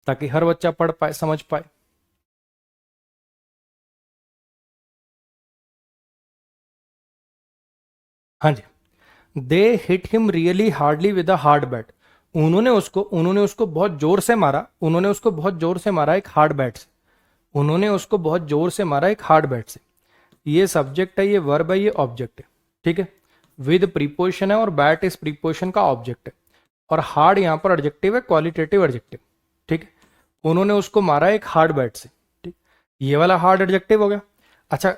ताकि हर बच्चा पढ़ पाए, समझ पाए। हाँ जी, they hit him really hardly with a hard bat. उन्होंने उसको बहुत जोर से मारा, उन्होंने उसको बहुत जोर से मारा एक हार्ड बैट से, उन्होंने उसको बहुत जोर से मारा एक हार्ड बैट से। ये सब्जेक्ट है, ये वर्ब है, ये ऑब्जेक्ट है, ठीक है। विद प्रीपोजिशन है और बैट इस प्रीपोजिशन का ऑब्जेक्ट है, और हार्ड यहां पर एडजेक्टिव है, क्वालिटेटिव एडजेक्टिव, ठीक है। उन्होंने उसको मारा एक हार्ड बैट से, ठीक। ये वाला हार्ड एडजेक्टिव हो गया। अच्छा,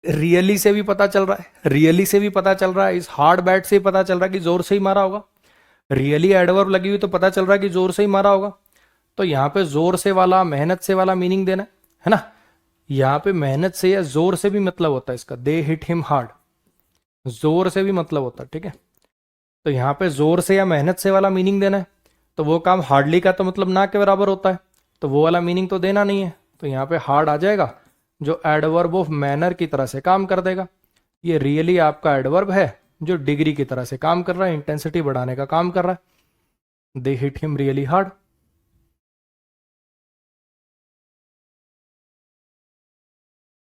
रियली से भी पता चल रहा है, रियली से भी पता चल रहा है, इस हार्ड बैट से ही पता चल रहा है कि जोर से ही मारा होगा। रियली एडवर्ब लगी हुई तो पता चल रहा है कि जोर से ही मारा होगा। तो यहाँ पे जोर से वाला, मेहनत से वाला मीनिंग देना है ना। यहाँ पे मेहनत से या जोर से भी मतलब होता है इसका, दे हिट हिम हार्ड, जोर से भी मतलब होता है, ठीक है। तो यहाँ पे जोर से या मेहनत से वाला मीनिंग देना है, तो वो काम हार्डली का तो मतलब ना के बराबर होता है, तो वो वाला मीनिंग तो देना नहीं है। तो यहाँ पे हार्ड आ जाएगा जो एडवर्ब ऑफ मैनर की तरह से काम कर देगा। ये रियली आपका एडवर्ब है जो डिग्री की तरह से काम कर रहा है, इंटेंसिटी बढ़ाने का काम कर रहा है। दे हिट हिम रियली हार्ड।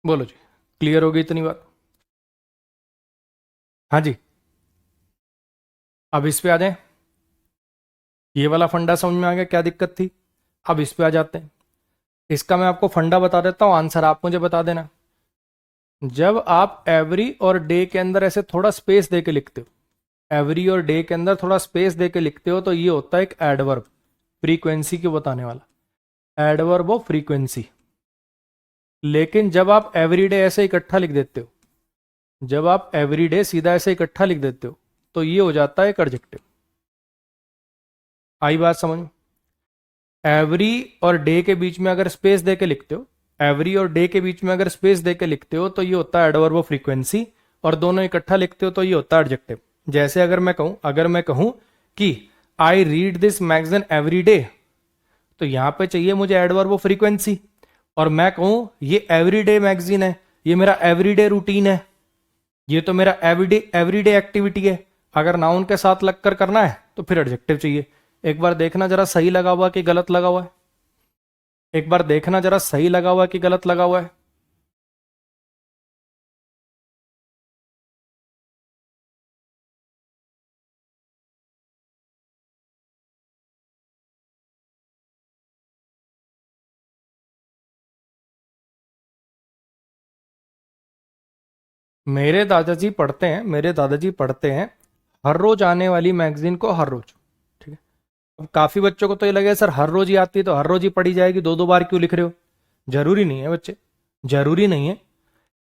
बोलो जी, क्लियर होगी इतनी बात? हाँ जी, अब इस पे आ जाए। ये वाला फंडा समझ में आ गया, क्या दिक्कत थी? अब इस पे आ जाते हैं। इसका मैं आपको फंडा बता देता हूँ, आंसर आप मुझे बता देना। जब आप एवरी और डे के अंदर ऐसे थोड़ा स्पेस दे के लिखते हो, एवरी और डे के अंदर थोड़ा स्पेस दे के लिखते हो, तो ये होता है एक एडवर्ब, फ्रीक्वेंसी को बताने वाला, एडवर्ब ऑफ फ्रीक्वेंसी। लेकिन जब आप एवरीडे ऐसे इकट्ठा लिख देते हो, जब आप एवरीडे सीधा ऐसे इकट्ठा लिख देते हो, तो ये हो जाता है एक एडजेक्टिव। आई बात समझ में? एवरी और डे के बीच में अगर स्पेस दे के लिखते हो, एवरी और डे के बीच में अगर स्पेस दे के लिखते हो, तो ये होता है एडवर्ब ऑफ फ्रीक्वेंसी। और दोनों इकट्ठा लिखते हो तो ये होता है एडजेक्टिव। जैसे अगर मैं कहूं कि I read this magazine every day, तो यहां पे चाहिए मुझे एडवर्ब ऑफ फ्रीक्वेंसी। और मैं कहूं ये एवरीडे मैगजीन है, ये मेरा एवरीडे रूटीन है, ये तो मेरा एवरीडे एक्टिविटी है। अगर नाउन के साथ लगकर करना है तो फिर एडजेक्टिव चाहिए। एक बार देखना जरा सही लगा हुआ कि गलत लगा हुआ है, एक बार देखना जरा सही लगा हुआ कि गलत लगा हुआ है। मेरे दादाजी पढ़ते हैं हर रोज आने वाली मैगजीन को, हर रोज। ठीक है। अब काफी बच्चों को तो ये लगे सर हर रोज ही आती है तो हर रोज ही पढ़ी जाएगी, दो दो बार क्यों लिख रहे हो? जरूरी नहीं है बच्चे, जरूरी नहीं है।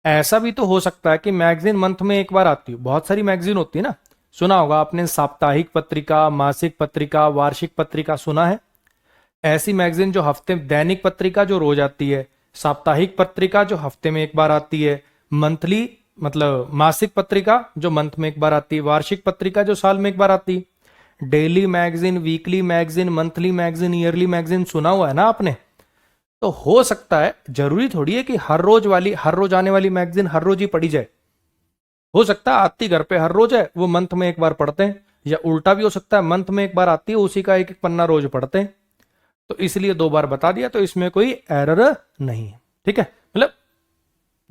ऐसा भी तो हो सकता है कि मैगजीन मंथ में एक बार आती हो, बहुत सारी मैगजीन होती है ना। सुना होगा आपने साप्ताहिक पत्रिका, मासिक पत्रिका, वार्षिक पत्रिका, सुना है? ऐसी मैगजीन जो हफ्ते, दैनिक पत्रिका जो रोज आती है, साप्ताहिक पत्रिका जो हफ्ते में एक बार आती है, मंथली मतलब मासिक पत्रिका जो मंथ में एक बार आती है, वार्षिक पत्रिका जो साल में एक बार आती है, daily magazine, weekly magazine, monthly magazine, yearly magazine, सुना हुआ है ना आपने? तो हो सकता है, जरूरी थोड़ी है कि हर रोज आने वाली मैगजीन हर रोज ही पढ़ी जाए। हो सकता है आती घर पे हर रोज है, वो मंथ में एक बार पढ़ते हैं, या उल्टा भी हो सकता है मंथ में एक बार आती है, उसी का एक एक पन्ना रोज पढ़ते हैं। तो इसलिए दो बार बता दिया, तो इसमें कोई एरर नहीं है। ठीक है, मतलब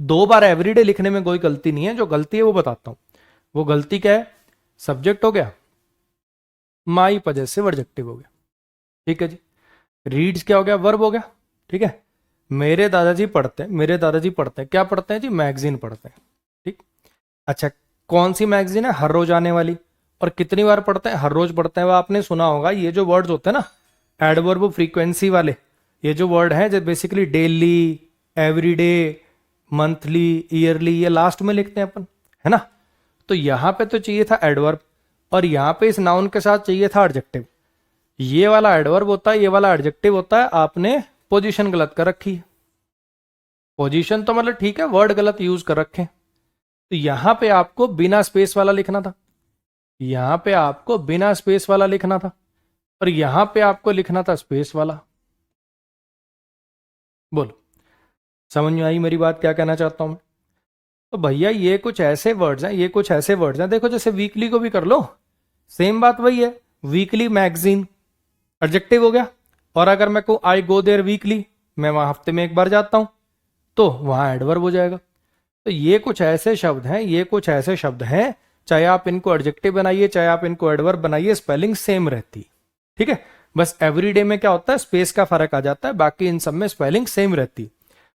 दो बार एवरीडे लिखने में कोई गलती नहीं है। जो गलती है वो बताता हूं। वो गलती क्या है? सब्जेक्ट हो गया, माई पजेसिव एडजेक्टिव हो गया। ठीक है जी। रीड्स क्या हो गया? वर्ब हो गया। ठीक है। मेरे दादाजी पढ़ते हैं, क्या पढ़ते हैं जी? मैगजीन पढ़ते हैं। ठीक। अच्छा, कौन सी मैगजीन है? हर रोज आने वाली। और कितनी बार पढ़ते हैं? हर रोज पढ़ते हैं। वो आपने सुना होगा, ये जो वर्ड्स होते हैं ना एडवर्ब फ्रीक्वेंसी वाले, ये जो वर्ड है जो basically daily, everyday, monthly, yearly, ये लास्ट में लिखते हैं अपन, है ना। तो यहां पे तो चाहिए था एडवर्ब, और यहां पे इस नाउन के साथ चाहिए था एडजेक्टिव। ये वाला एडवर्ब होता है, ये वाला एडजेक्टिव होता है। आपने पोजीशन गलत कर रखी है। पोजीशन तो मतलब ठीक है, वर्ड गलत यूज कर रखे। तो यहां पे आपको बिना स्पेस वाला लिखना था, यहां पे आपको बिना स्पेस वाला लिखना था, और यहां पे आपको लिखना था स्पेस वाला। बोलो, समझ में आई मेरी बात, क्या कहना चाहता हूं मैं? तो भैया ये कुछ ऐसे वर्ड्स हैं, ये कुछ ऐसे वर्ड्स हैं, देखो जैसे वीकली को भी कर लो, सेम बात वही है। वीकली मैगजीन एडजेक्टिव हो गया। और अगर मैं कहूं आई गो देयर वीकली, मैं वहां हफ्ते में एक बार जाता हूं, तो वहां एडवर्ब हो जाएगा। तो ये कुछ ऐसे शब्द हैं, ये कुछ ऐसे शब्द हैं, चाहे आप इनको एडजेक्टिव बनाइए चाहे आप इनको एडवर्ब बनाइए, स्पेलिंग सेम रहती। ठीक है। बस एवरीडे में क्या होता है, स्पेस का फर्क आ जाता है, बाकी इन सब में स्पेलिंग सेम रहती।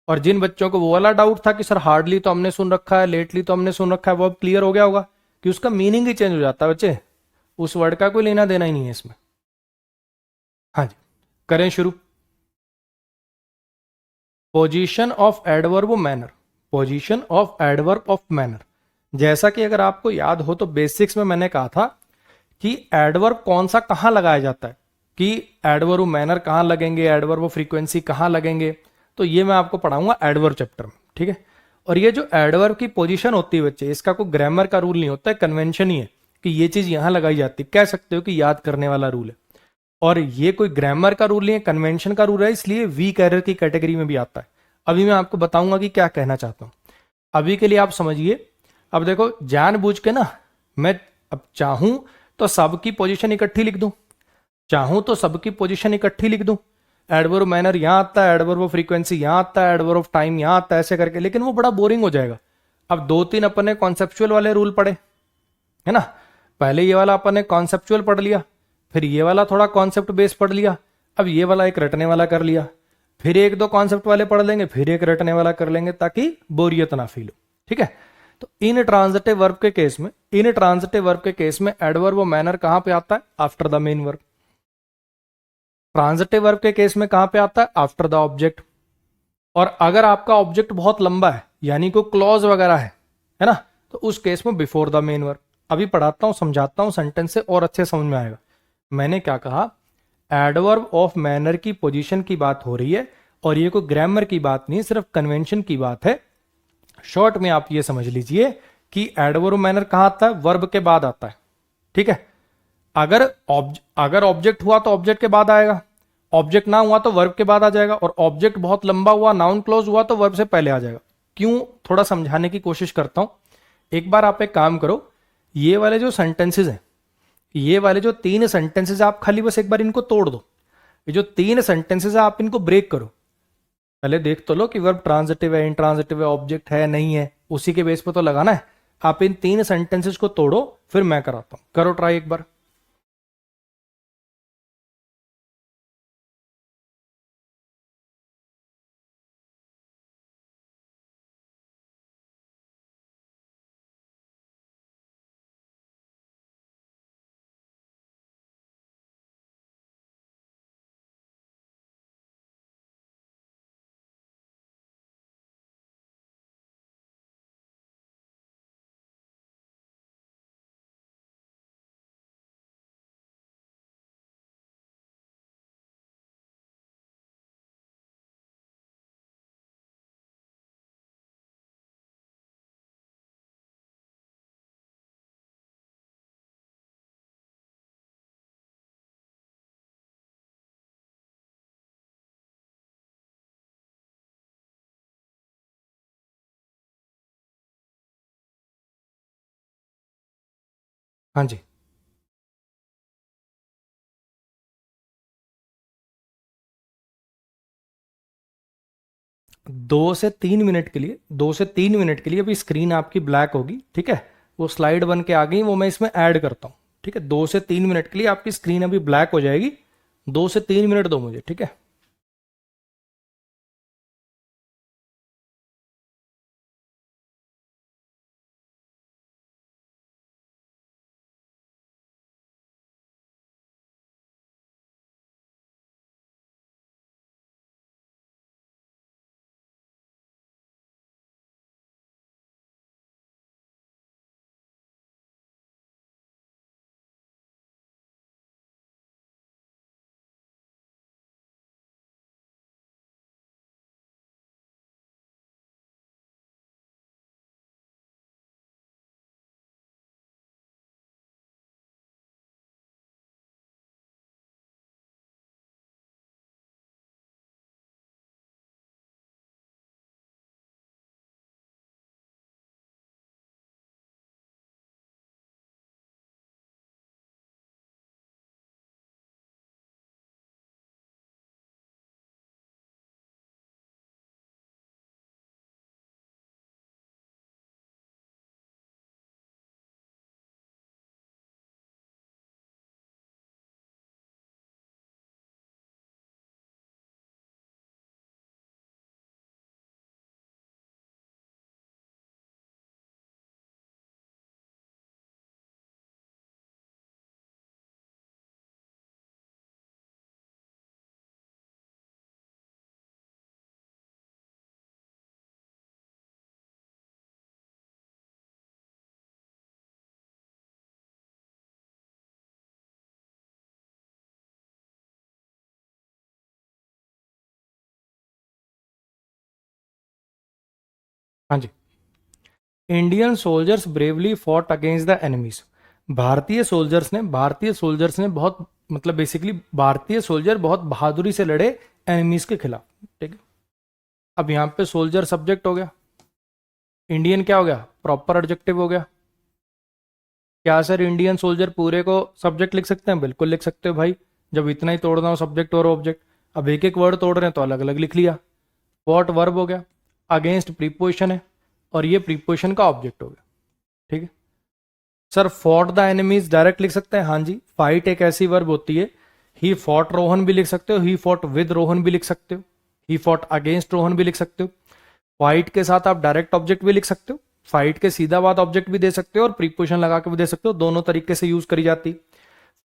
और जिन बच्चों को वो वाला डाउट था कि सर हार्डली तो हमने सुन रखा है, लेटली तो हमने सुन रखा है, वो अब क्लियर हो गया होगा कि उसका मीनिंग ही चेंज हो जाता है बच्चे, उस वर्ड का कोई लेना देना ही नहीं है इसमें। हाँ जी, करें शुरू। Position of adverb manner, position of adverb of manner. जैसा कि अगर आपको याद हो तो बेसिक्स में मैंने कहा था कि एडवर्ब कौन सा कहाँ लगाया जाता है, कि एडवर्ब मैनर कहाँ लगेंगे, एडवर्ब फ्रीक्वेंसी कहाँ लगेंगे। तो ये मैं आपको पढ़ाऊंगा एडवर्ब चैप्टर में, ठीक है। और ये जो एडवर्ब की पोजीशन होती है बच्चे, इसका कोई ग्रामर का रूल नहीं होता है, कन्वेंशन ही है कि ये चीज यहां लगाई जाती है, कह सकते हो कि याद करने वाला रूल है। और ये कोई ग्रामर का रूल नहीं है, कन्वेंशन का रूल है, इसलिए वीक एरर की कैटेगरी में भी आता है। अभी मैं आपको बताऊंगा कि क्या कहना चाहता हूं। अभी के लिए आप समझिए। अब देखो जानबूझ के ना मैं अब चाहूं तो सबकी पोजीशन इकट्ठी लिख दूं, चाहूं तो सबकी पोजीशन इकट्ठी लिख दूं, एडवर्ब मैनर यहां आता है, एडवर्ब फ्रीक्वेंसी यहां आता है, एडवर्ब टाइम यहां आता है, ऐसे करके, लेकिन वो बड़ा बोरिंग हो जाएगा। अब दो तीन अपन ने कॉन्सेप्चुअल वाले रूल पढ़े, है ना। पहले ये वाला अपन ने कॉन्सेप्चुअल पढ़ लिया, फिर ये वाला थोड़ा कॉन्सेप्ट बेस पढ़ लिया, अब ये वाला एक रटने वाला कर लिया, फिर एक दो कॉन्सेप्ट वाले पढ़ लेंगे, फिर एक रटने वाला कर लेंगे, ताकि बोरियत ना फील हो, ठीक है। तो इन ट्रांजिटिव वर्ब के केस में, इन ट्रांजिटिव वर्ब के केस में एडवर्ब व मैनर कहां पे आता है? After the main verb. Transitive verb के केस में कहां पे आता है? After the object. और अगर आपका ऑब्जेक्ट बहुत लंबा है, यानी कोई क्लॉज वगैरह है ना, तो उस केस में बिफोर द मेन वर्ब। अभी पढ़ाता हूं, समझाता हूं सेंटेंस से और अच्छे समझ में आएगा। मैंने क्या कहा? एडवर्ब ऑफ मैनर की पोजीशन की बात हो रही है, और ये कोई ग्रामर की बात नहीं, सिर्फ कन्वेंशन की बात है। शॉर्ट में आप ये समझ लीजिए कि एडवर्ब मैनर कहां आता है? वर्ब के बाद आता है, ठीक है। अगर अगर ऑब्जेक्ट हुआ तो ऑब्जेक्ट के बाद आएगा, ऑब्जेक्ट ना हुआ तो वर्ब के बाद आ जाएगा, और ऑब्जेक्ट बहुत लंबा हुआ, नाउन क्लोज हुआ, तो वर्ब से पहले आ जाएगा। क्यों? थोड़ा समझाने की कोशिश करता हूं। एक बार आप एक काम करो, ये वाले जो सेंटेंसेज हैं, ये वाले जो तीन सेंटेंसेज, आप खाली बस एक बार इनको तोड़ दो। ये जो तीन सेंटेंसेज है, आप इनको ब्रेक करो। पहले देख तो लो कि वर्ब ट्रांजिटिव है, इंट्रांजिटिव है, ऑब्जेक्ट है नहीं है, उसी के बेस पे तो लगाना है। आप इन तीन सेंटेंसेज को तोड़ो, फिर मैं कराता हूं। करो ट्राई एक बार। हाँ जी। 2 से 3 मिनट के लिए, 2 से 3 मिनट के लिए अभी स्क्रीन आपकी ब्लैक होगी, ठीक है। वो स्लाइड बन के आ गई, वो मैं इसमें ऐड करता हूँ, ठीक है। 2 से 3 मिनट के लिए आपकी स्क्रीन अभी ब्लैक हो जाएगी। 2 से 3 मिनट दो मुझे, ठीक है। हाँ जी, Indian soldiers bravely fought against the enemies. भारतीय सोल्जर्स ने बहुत, मतलब बेसिकली भारतीय सोल्जर बहुत बहादुरी से लड़े एनिमीज के खिलाफ। ठीक है, अब यहां पे सोल्जर सब्जेक्ट हो गया, इंडियन क्या हो गया, प्रॉपर एडजेक्टिव हो गया। क्या सर इंडियन सोल्जर पूरे को सब्जेक्ट लिख सकते हैं? बिल्कुल लिख सकते हो भाई, जब इतना ही तोड़ना हो सब्जेक्ट और ऑब्जेक्ट। अब एक एक वर्ड तोड़ रहे हैं तो अलग अलग लिख लिया। वॉट वर्ब हो गया, अगेंस्ट प्रीपोजिशन है, और ये प्रीपोजिशन का ऑब्जेक्ट हो गया। ठीक है sir, fought the enemies direct लिख सकते हैं? हाँ जी, फाइट एक ऐसी वर्ब होती है, ही फॉट रोहन भी लिख सकते हो, ही फॉट विद रोहन भी लिख सकते हो, ही फॉट अगेंस्ट रोहन भी लिख सकते हो। फाइट के साथ आप डायरेक्ट ऑब्जेक्ट भी लिख सकते हो, फाइट के सीधा बाद ऑब्जेक्ट भी दे सकते हो, और प्रीपोजिशन लगा के भी दे सकते हो, दोनों तरीके से यूज करी जाती।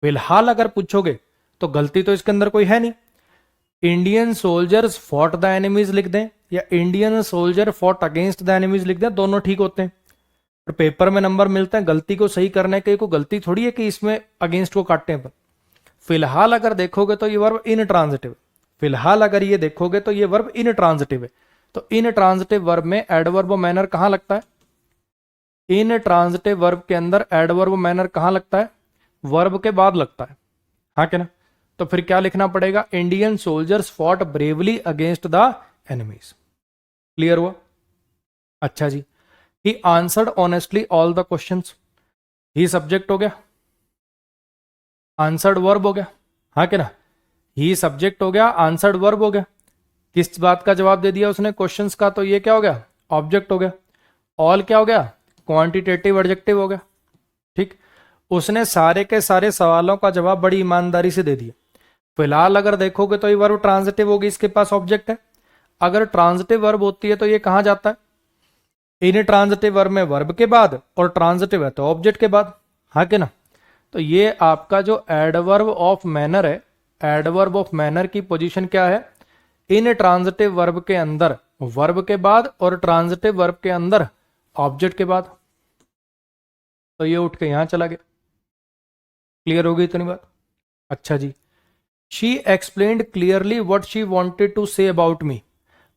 फिलहाल अगर पूछोगे तो गलती तो इसके अंदर कोई है नहीं, Indian soldiers fought the enemies लिख दें या Indian soldier fought against the enemies लिख दें, दोनों ठीक होते हैं। और पेपर में नंबर मिलते हैं गलती को सही करने के, कोई गलती थोड़ी है कि इसमें अगेंस्ट को काटते हैं। फिलहाल अगर देखोगे तो ये वर्ब इन ट्रांजिटिव, फिलहाल अगर ये देखोगे तो ये वर्ब इन ट्रांजिटिव है। तो इन ट्रांजिटिव वर्ब में एडवर्ब मैनर कहां लगता है? इन ट्रांजिटिव वर्ब के अंदर एडवर्ब मैनर कहां लगता है? वर्ब के बाद लगता है, हाँ क्या ना? तो फिर क्या लिखना पड़ेगा? Indian soldiers fought bravely against the enemies. Clear हुआ? अच्छा जी, he answered honestly all the questions. ही सब्जेक्ट हो गया, आंसर्ड वर्ब हो गया, हाँ क्या ना? ही सब्जेक्ट हो गया, आंसर्ड वर्ब हो गया। किस बात का जवाब दे दिया उसने? क्वेश्चंस का। तो ये क्या हो गया? ऑब्जेक्ट हो गया। ऑल क्या हो गया? क्वांटिटेटिव एडजेक्टिव हो गया। ठीक, उसने सारे के सारे सवालों का जवाब बड़ी ईमानदारी से दे दिया। फिलहाल अगर देखोगे तो ये वर्ब ट्रांजिटिव होगी, इसके पास ऑब्जेक्ट है। अगर ट्रांजिटिव वर्ब होती है तो ये कहां जाता है? इन ट्रांजिटिव वर्ब में वर्ब के बाद, और ट्रांजिटिव है तो ऑब्जेक्ट के बाद, हाँ कि ना? तो ये आपका जो एडवर्ब ऑफ मैनर है, एडवर्ब ऑफ मैनर की पोजीशन क्या है? इन ट्रांजिटिव वर्ब के अंदर वर्ब के बाद, और ट्रांजिटिव वर्ब के अंदर ऑब्जेक्ट के बाद। तो ये उठ के यहां चला गया। क्लियर हो गई इतनी बात? अच्छा जी, she explained clearly what she wanted to say about me.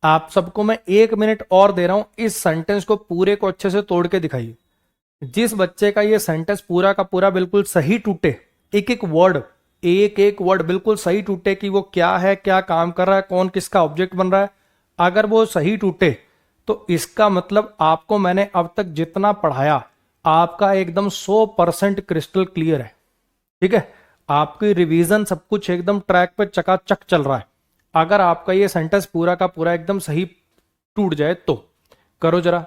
आप सबको मैं 1 मिनट और दे रहा हूं, इस सेंटेंस को पूरे को अच्छे से तोड़ के दिखाइए। जिस बच्चे का ये सेंटेंस पूरा का पूरा बिल्कुल सही टूटे, एक एक वर्ड बिल्कुल सही टूटे कि वो क्या है, क्या काम कर रहा है, कौन किसका ऑब्जेक्ट बन रहा है, अगर वो सही टूटे तो इसका मतलब आपको मैंने अब तक जितना पढ़ाया आपका एकदम 100% क्रिस्टल क्लियर है। ठीक है, आपकी रिवीजन सब कुछ एकदम ट्रैक पे चकाचक चल रहा है। अगर आपका ये सेंटेंस पूरा का पूरा एकदम सही टूट जाए तो करो जरा।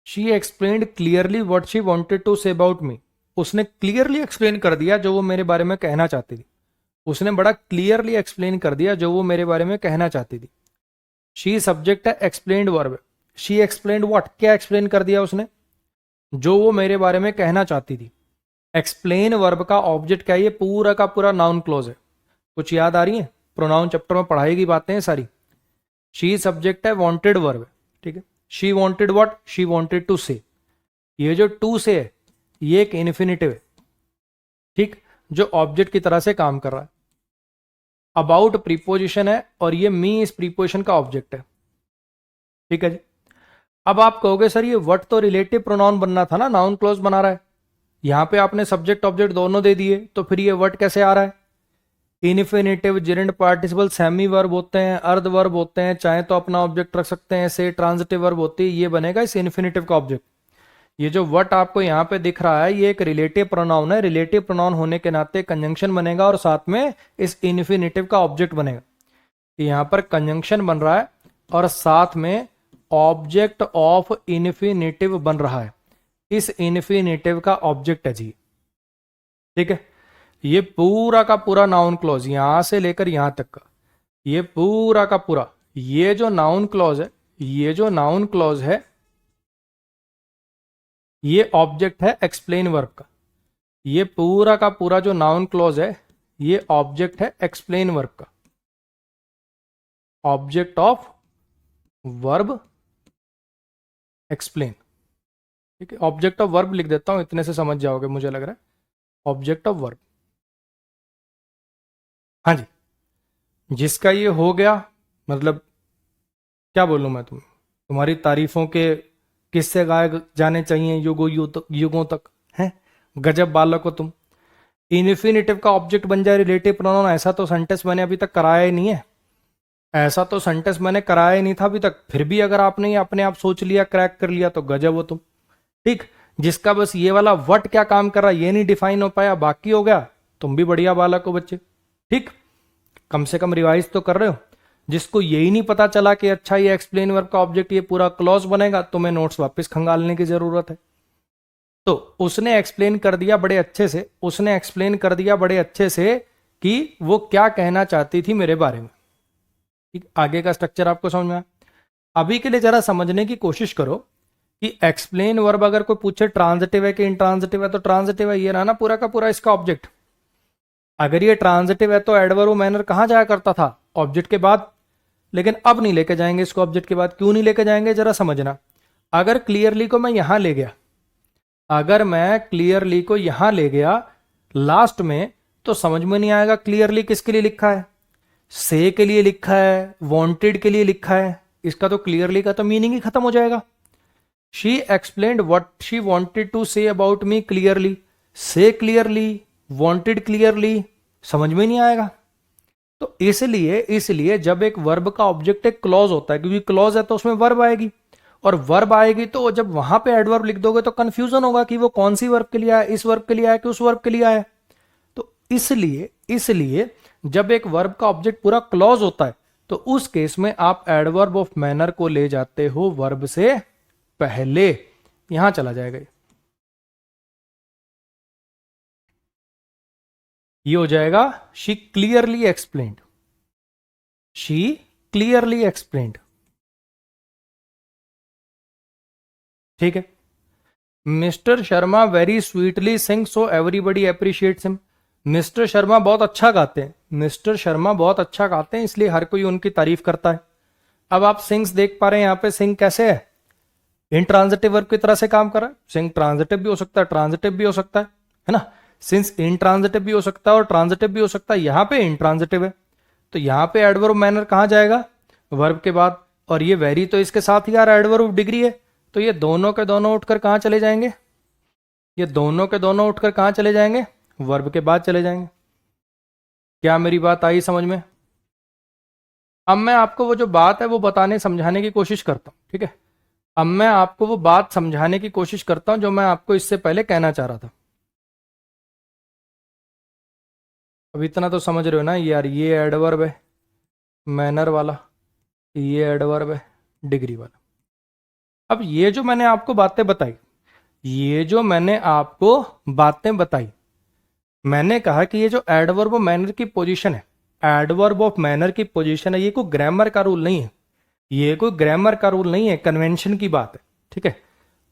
She explained clearly what she wanted to say about me. उसने क्लियरली एक्सप्लेन कर दिया जो वो मेरे बारे में कहना चाहती थी। उसने बड़ा क्लियरली एक्सप्लेन कर दिया जो वो मेरे बारे में कहना चाहती थी। शी सब्जेक्ट है, एक्सप्लेन्ड वर्ब है। शी एक्सप्लेन्ड व्हाट, क्या एक्सप्लेन कर दिया उसने? जो वो मेरे बारे में कहना चाहती थी। एक्सप्लेन वर्ब का ऑब्जेक्ट क्या है? ये पूरा का पूरा नाउन क्लोज है। कुछ याद आ रही है? प्रोनाउन चैप्टर में पढ़ाई की बातें हैं सारी। शी सब्जेक्ट है, वांटेड वर्ब है। ठीक है, she wanted what? She wanted to say. ये जो टू से है ये एक इन्फिनेटिव है, ठीक, जो ऑब्जेक्ट की तरह से काम कर रहा है। अबाउट प्रीपोजिशन है और ये मी इस प्रीपोजिशन का ऑब्जेक्ट है। ठीक है जी। अब आप कहोगे सर ये व्हाट तो रिलेटिव प्रोनाउन बनना था ना, नाउन क्लोज बना रहा है। यहां पे आपने सब्जेक्ट ऑब्जेक्ट दोनों दे दिए, तो फिर ये व्हाट कैसे आ रहा है? इन्फिनेटिव, जिरेंड पार्टिसिपल सेमी वर्ब होते हैं, अर्ध वर्ब होते हैं, चाहे तो अपना ऑब्जेक्ट रख सकते हैं, से ट्रांजिटिव वर्ब होती है, ये बनेगा इस इन्फिनेटिव का ऑब्जेक्ट। ये जो वट आपको यहाँ पे दिख रहा है ये एक रिलेटिव प्रोनाउन है, रिलेटिव प्रोनाउन होने के नाते कंजंक्शन बनेगा और साथ में इस इन्फिनेटिव का ऑब्जेक्ट बनेगा। यहाँ पर कंजंक्शन बन रहा है और साथ में ऑब्जेक्ट ऑफ इन्फिनेटिव बन रहा है, इस इन्फिनेटिव का ऑब्जेक्ट है जी। ठीक है, ये पूरा का पूरा नाउन क्लॉज यहां से लेकर यहां तक का, ये पूरा का पूरा ये जो नाउन क्लॉज है, ये जो नाउन क्लॉज है ये ऑब्जेक्ट है एक्सप्लेन वर्ब का। ये पूरा का पूरा जो नाउन क्लॉज है ये ऑब्जेक्ट है एक्सप्लेन वर्ब का, ऑब्जेक्ट ऑफ वर्ब एक्सप्लेन। ठीक है, ऑब्जेक्ट ऑफ वर्ब लिख देता हूं, इतने से समझ जाओगे मुझे लग रहा है, ऑब्जेक्ट ऑफ वर्ब। हाँ जी, जिसका ये हो गया, मतलब क्या बोलूं मैं, तुम्हारी तारीफों के किससे गाए जाने चाहिए युगों तक हैं, गजब बालक हो तुम। इन्फिनेटिव का ऑब्जेक्ट बन जाए रिलेटिव प्रोनाउन, ऐसा तो सेंटेंस मैंने अभी तक कराया ही नहीं है, ऐसा तो सेंटेंस मैंने कराया ही नहीं था अभी तक, फिर भी अगर आपने ये अपने आप सोच लिया, क्रैक कर लिया तो गजब हो तुम। ठीक, जिसका बस ये वाला वट क्या काम कर रहा है ये नहीं डिफाइन हो पाया, बाकी हो गया, तुम भी बढ़िया बालक हो बच्चे। ठीक, कम से कम रिवाइज तो कर रहे हो। जिसको यही नहीं पता चला कि अच्छा ये एक्सप्लेन वर्ब का ऑब्जेक्ट ये पूरा क्लॉज बनेगा, तुम्हें नोट्स वापस खंगालने की जरूरत है। तो उसने एक्सप्लेन कर दिया बड़े अच्छे से, उसने एक्सप्लेन कर दिया बड़े अच्छे से कि वो क्या कहना चाहती थी मेरे बारे में। ठीक, आगे का स्ट्रक्चर आपको समझ में आया। अभी के लिए जरा समझने की कोशिश करो कि एक्सप्लेन वर्ब अगर कोई पूछे ट्रांजिटिव है कि इंट्रांजिटिव है, तो ट्रांजिटिव है, ये रहा ना पूरा का पूरा इसका ऑब्जेक्ट। अगर ये ट्रांजिटिव है तो एडवर्ब मैनर कहां जाया करता था, ऑब्जेक्ट के बाद, लेकिन अब नहीं लेके जाएंगे इसको ऑब्जेक्ट के बाद। क्यों नहीं लेके जाएंगे जरा समझना। अगर क्लियरली को मैं यहां ले गया, अगर मैं क्लियरली को यहां ले गया लास्ट में, तो समझ में नहीं आएगा क्लियरली किसके लिए लिखा है, से के लिए लिखा है, वांटेड के लिए लिखा है, इसका तो क्लियरली का तो मीनिंग ही खत्म हो जाएगा। She explained what she wanted to say about me clearly, say clearly, wanted clearly, समझ में नहीं आएगा। तो इसलिए जब एक वर्ब का ऑब्जेक्ट एक क्लॉज होता है, क्योंकि क्लॉज है तो उसमें वर्ब आएगी, और वर्ब आएगी तो जब वहां पे एडवर्ब लिख दोगे तो कंफ्यूजन होगा कि वो कौन सी वर्ब के लिए आया, इस वर्ब के लिए आया कि उस वर्ब के लिए आया। तो इसलिए जब एक वर्ब का ऑब्जेक्ट पूरा क्लॉज होता है तो उस केस में आप एडवर्ब ऑफ मैनर को ले जाते हो वर्ब से पहले। यहां चला जाएगा, ये हो जाएगा she clearly explained, she clearly explained. ठीक है, mister Sharma very sweetly sing so everybody appreciates him. Mister Sharma बहुत अच्छा गाते हैं, मिस्टर शर्मा बहुत अच्छा गाते हैं इसलिए हर कोई उनकी तारीफ करता है। अब आप सिंग्स देख पा रहे हैं, यहां पे सिंग कैसे है, इंट्रांजिटिव वर्ब की तरह से काम कर रहा है। सिंग ट्रांजिटिव भी हो सकता है, ट्रांजिटिव भी हो सकता है ना। सिंस इंट्रांजिटिव भी हो सकता है और ट्रांजिटिव भी हो सकता है, यहां पे इंट्रांजिटिव है तो यहां पे एडवर्ब मैनर कहां जाएगा, वर्ब के बाद। और ये वेरी तो इसके साथ ही यार एडवर्ब डिग्री है, तो ये दोनों के दोनों उठकर कहां चले जाएंगे, ये दोनों के दोनों उठकर कहां चले जाएंगे, वर्ब के बाद चले जाएंगे। क्या मेरी बात आई समझ में। अब मैं आपको वो जो बात है वो बताने समझाने की कोशिश करता हूं। ठीक है, अब मैं आपको वो बात समझाने की कोशिश करता हूं जो मैं आपको इससे पहले कहना चाह रहा था। अब इतना तो समझ रहे हो ना यार, ये एडवर्ब है मैनर वाला, ये एडवर्ब है डिग्री वाला। अब ये जो मैंने आपको बातें बताई, ये जो मैंने आपको बातें बताई, मैंने कहा कि ये जो एडवर्ब ऑफ मैनर की पोजीशन है, एडवर्ब ऑफ मैनर की पोजीशन है, ये कोई ग्रामर का रूल नहीं है, ये कोई ग्रामर का रूल नहीं है, कन्वेंशन की बात है। ठीक है,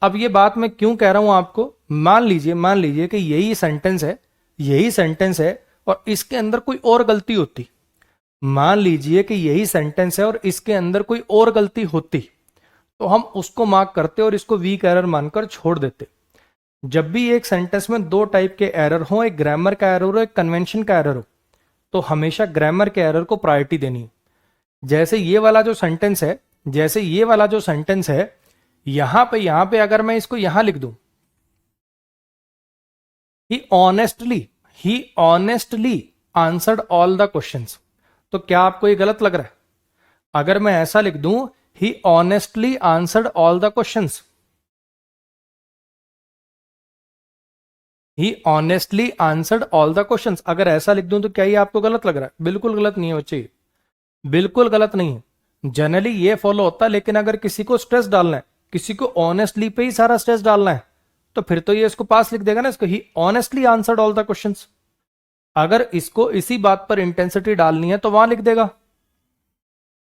अब ये बात मैं क्यों कह रहा हूं आपको, मान लीजिए कि यही सेंटेंस है, यही सेंटेंस है और इसके अंदर कोई और गलती होती, मान लीजिए कि यही सेंटेंस है और इसके अंदर कोई और गलती होती, तो हम उसको मार्क करते और इसको वीक एरर मानकर छोड़ देते। जब भी एक सेंटेंस में दो टाइप के एरर हो, एक ग्रामर का एरर हो, एक कन्वेंशन का एरर हो, तो हमेशा ग्रामर के एरर को प्रायोरिटी देनी है। जैसे ये वाला जो सेंटेंस है, जैसे ये वाला जो सेंटेंस है, यहां पे अगर मैं इसको यहां लिख दूं, he honestly answered all the questions, तो क्या आपको ये गलत लग रहा है? अगर मैं ऐसा लिख दूं, he honestly answered all the questions, he honestly answered all the questions, अगर ऐसा लिख दूं तो क्या ये आपको गलत लग रहा है? बिल्कुल गलत नहीं है बच्चे, बिल्कुल गलत नहीं है। जनरली ये फॉलो होता है, लेकिन अगर किसी को स्ट्रेस डालना है, किसी को ऑनेस्टली पे ही सारा स्ट्रेस डालना है, तो फिर तो ये इसको पास लिख देगा ना, इसको he honestly answered all the questions. अगर इसको इसी बात पर इंटेंसिटी डालनी है तो वहां लिख देगा।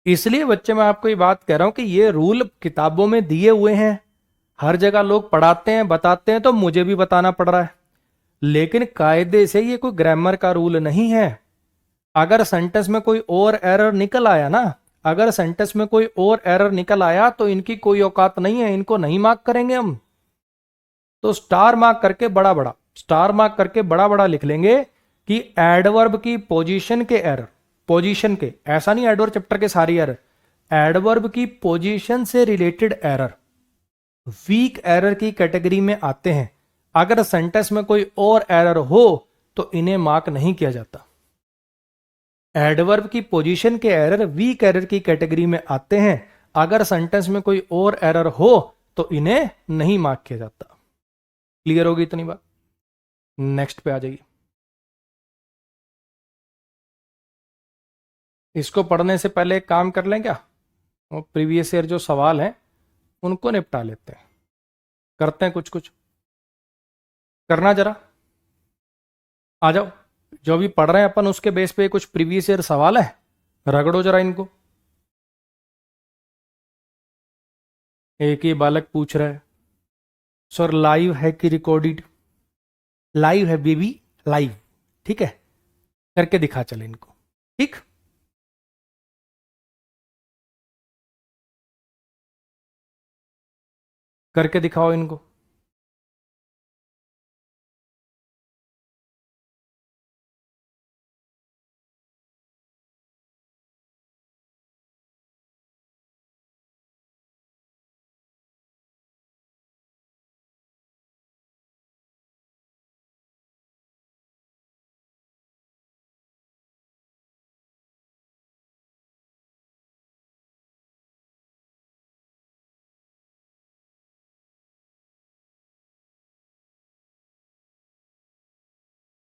इसलिए बच्चे मैं आपको ये बात कह रहा हूं कि ये रूल किताबों में दिए हुए हैं, हर जगह लोग पढ़ाते हैं, बताते हैं, तो मुझे भी बताना पड़ रहा है, लेकिन कायदे से ये कोई ग्रामर का रूल नहीं है। अगर सेंटेंस में कोई और एरर निकल आया ना, अगर सेंटेंस में कोई और एरर निकल आया तो इनकी कोई औकात नहीं है, इनको नहीं मार्क करेंगे हम। तो स्टार मार्क करके बड़ा बड़ा, स्टार मार्क करके बड़ा बड़ा लिख लेंगे कि एडवर्ब की पोजीशन के एरर, पोजीशन के, ऐसा नहीं एडवर्ब चैप्टर के सारी एरर, एडवर्ब की पोजीशन से रिलेटेड एरर वीक एरर की कैटेगरी में आते हैं। अगर सेंटेंस में कोई और एरर हो तो इन्हें मार्क नहीं किया जाता। एडवर्ब की पोजीशन के एरर वीक एरर की कैटेगरी में आते हैं, अगर सेंटेंस में कोई और एरर हो तो इन्हें नहीं मार्क किया जाता। क्लियर होगी इतनी बात? नेक्स्ट पे आ जाइए। इसको पढ़ने से पहले एक काम कर लें क्या, वो प्रीवियस ईयर जो सवाल हैं उनको निपटा लेते हैं, करते हैं कुछ कुछ, करना जरा, आ जाओ। जो भी पढ़ रहे हैं अपन उसके बेस पे कुछ प्रीवियस ईयर सवाल है, रगड़ो जरा इनको। एक ही बालक पूछ रहा है, सर लाइव है कि रिकॉर्डेड? लाइव है बेबी, लाइव, ठीक है, करके दिखा चले इनको, ठीक। करके दिखाओ इनको।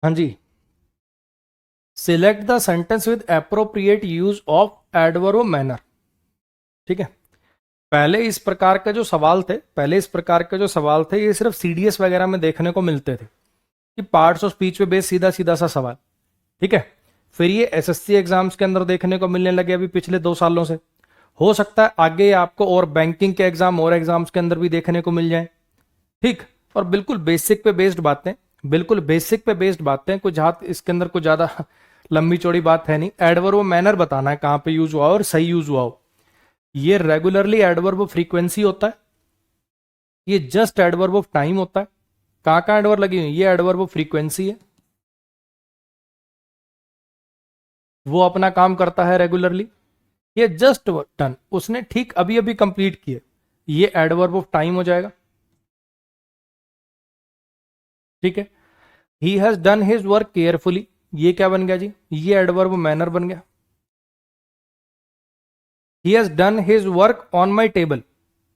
हाँ जी, select the sentence with appropriate use of adverb manner, ठीक है। पहले इस प्रकार के जो सवाल थे, पहले इस प्रकार के जो सवाल थे ये सिर्फ सीडीएस वगैरह में देखने को मिलते थे कि पार्ट्स ऑफ स्पीच पे बेस सीधा सीधा सा सवाल, ठीक है। फिर ये एसएससी एग्जाम्स के अंदर देखने को मिलने लगे अभी पिछले 2 सालों से। हो सकता है आगे आपको और बैंकिंग के एग्जाम और एग्जाम्स के अंदर भी देखने को मिल जाए, ठीक। और बिल्कुल बेसिक पे बेस्ड बातें, बिल्कुल बेसिक पे बेस्ड बातें, कुछ हाथ इसके अंदर कुछ ज्यादा लंबी चौड़ी बात है नहीं। एडवर्ब मैनर बताना है कहां पे यूज हुआ और सही यूज हुआ हो। ये रेगुलरली एडवर्ब फ्रीक्वेंसी होता है, ये जस्ट एडवर्ब ऑफ टाइम होता है। कहां कहां एडवर्ब लगी हुई, ये एडवर्ब ऑफ फ्रीक्वेंसी है, वो अपना काम करता है रेगुलरली। ये जस्ट डन, उसने ठीक अभी अभी कंप्लीट किए, ये एडवर्ब ऑफ टाइम हो जाएगा, ठीक है। He has done his work carefully, ये क्या बन गया जी, ये एडवर्ब मैनर बन गया। He has done his work on my table,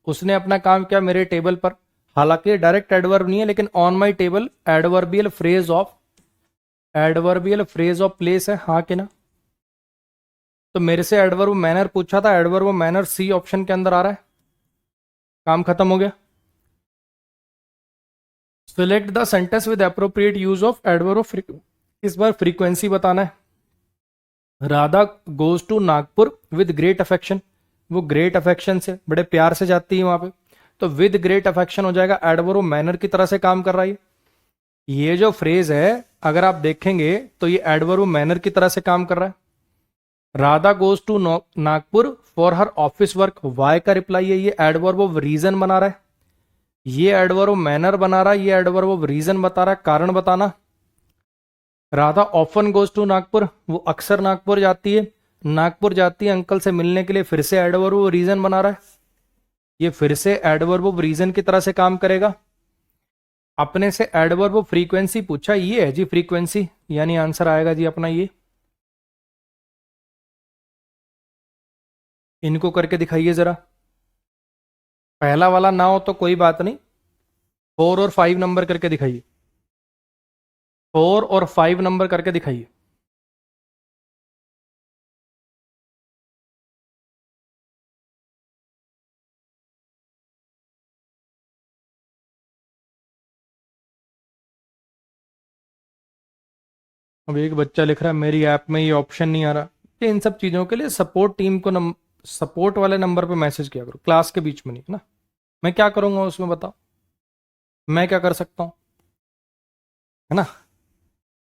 उसने अपना काम किया मेरे टेबल पर। हालांकि डायरेक्ट एडवर्ब नहीं है, लेकिन on my table adverbial phrase of, adverbial phrase of place है, हाँ कि ना। तो मेरे से एडवर्ब मैनर पूछा था, एडवर्ब मैनर सी ऑप्शन के अंदर आ रहा है, काम खत्म हो गया। Select the sentence with appropriate use of adverb of, इस बार फ्रीक्वेंसी बताना है। Radha goes to Nagpur with great affection, वो ग्रेट अफेक्शन से, बड़े प्यार से जाती है वहां पे, तो विद ग्रेट अफेक्शन हो जाएगा, एडवर्ब मैनर की तरह से काम कर रहा है। ये जो फ्रेज है अगर आप देखेंगे तो ये एडवर्ब मैनर की तरह से काम कर रहा है। Radha goes to Nagpur for her office work, why का रिप्लाई है, ये एडवर्ब ऑफ रीजन बना रहा है, ये एडवर्ब मैनर बना रहा है, ये एडवर्ब ऑफ रीजन बता रहा है, कारण बताना। Radha often goes to Nagpur, वो अक्सर नागपुर जाती है, नागपुर जाती है अंकल से मिलने के लिए, फिर से एडवर्ब ऑफ रीजन बना रहा है, ये फिर से एडवर्ब ऑफ रीजन की तरह से काम करेगा। अपने से एडवर्ब फ्रीक्वेंसी पूछा, ये है जी फ्रीक्वेंसी, यानी आंसर आएगा जी अपना ये। इनको करके दिखाइए जरा। पहला वाला ना हो तो कोई बात नहीं, 4 और 5 नंबर करके दिखाइए। 4 और 5 नंबर करके दिखाइए। अब एक बच्चा लिख रहा है मेरी ऐप में ये ऑप्शन नहीं आ रहा। ये इन सब चीजों के लिए सपोर्ट टीम को सपोर्ट वाले नंबर पे मैसेज किया करो, क्लास के बीच में नहीं, है ना। मैं क्या करूंगा उसमें बताओ, मैं क्या कर सकता हूँ, है ना।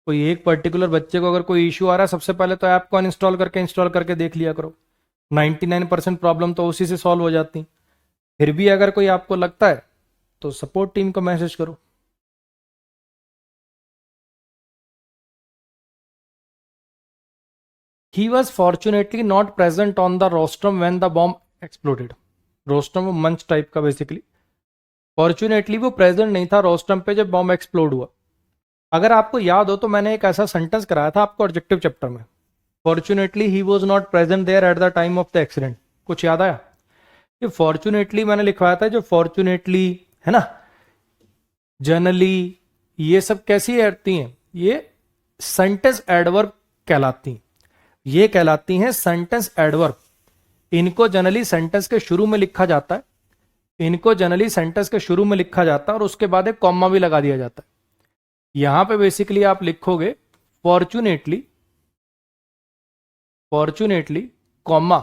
कोई एक पर्टिकुलर बच्चे को अगर कोई इशू आ रहा है, सबसे पहले तो ऐप को अनइंस्टॉल करके इंस्टॉल करके देख लिया करो। 99% प्रॉब्लम तो उसी से सॉल्व हो जाती। फिर भी अगर कोई आपको लगता है तो सपोर्ट टीम को मैसेज करो। He was fortunately not present on the rostrum when the bomb exploded. Rostrum वो मंच टाइप का बेसिकली। फॉर्चुनेटली वो प्रेजेंट नहीं था रोस्ट्रम पे जब बॉम्ब एक्सप्लोड हुआ। अगर आपको याद हो तो मैंने एक ऐसा सेंटेंस कराया था आपको ऑब्जेक्टिव चैप्टर में, fortunately he was not present there at the time of the accident. कुछ याद आया? ये फॉर्चुनेटली मैंने लिखवाया था, जो फॉर्चुनेटली है ना, जनरली, ये सब कैसी आती हैं, ये सेंटेंस एडवर्ब कहलाती हैं। ये कहलाती हैं सेंटेंस एडवर्ब। इनको जनरली सेंटेंस के शुरू में लिखा जाता है, इनको जनरली सेंटेंस के शुरू में लिखा जाता है और उसके बाद एक कॉमा भी लगा दिया जाता है। यहां पे बेसिकली आप लिखोगे fortunately, fortunately comma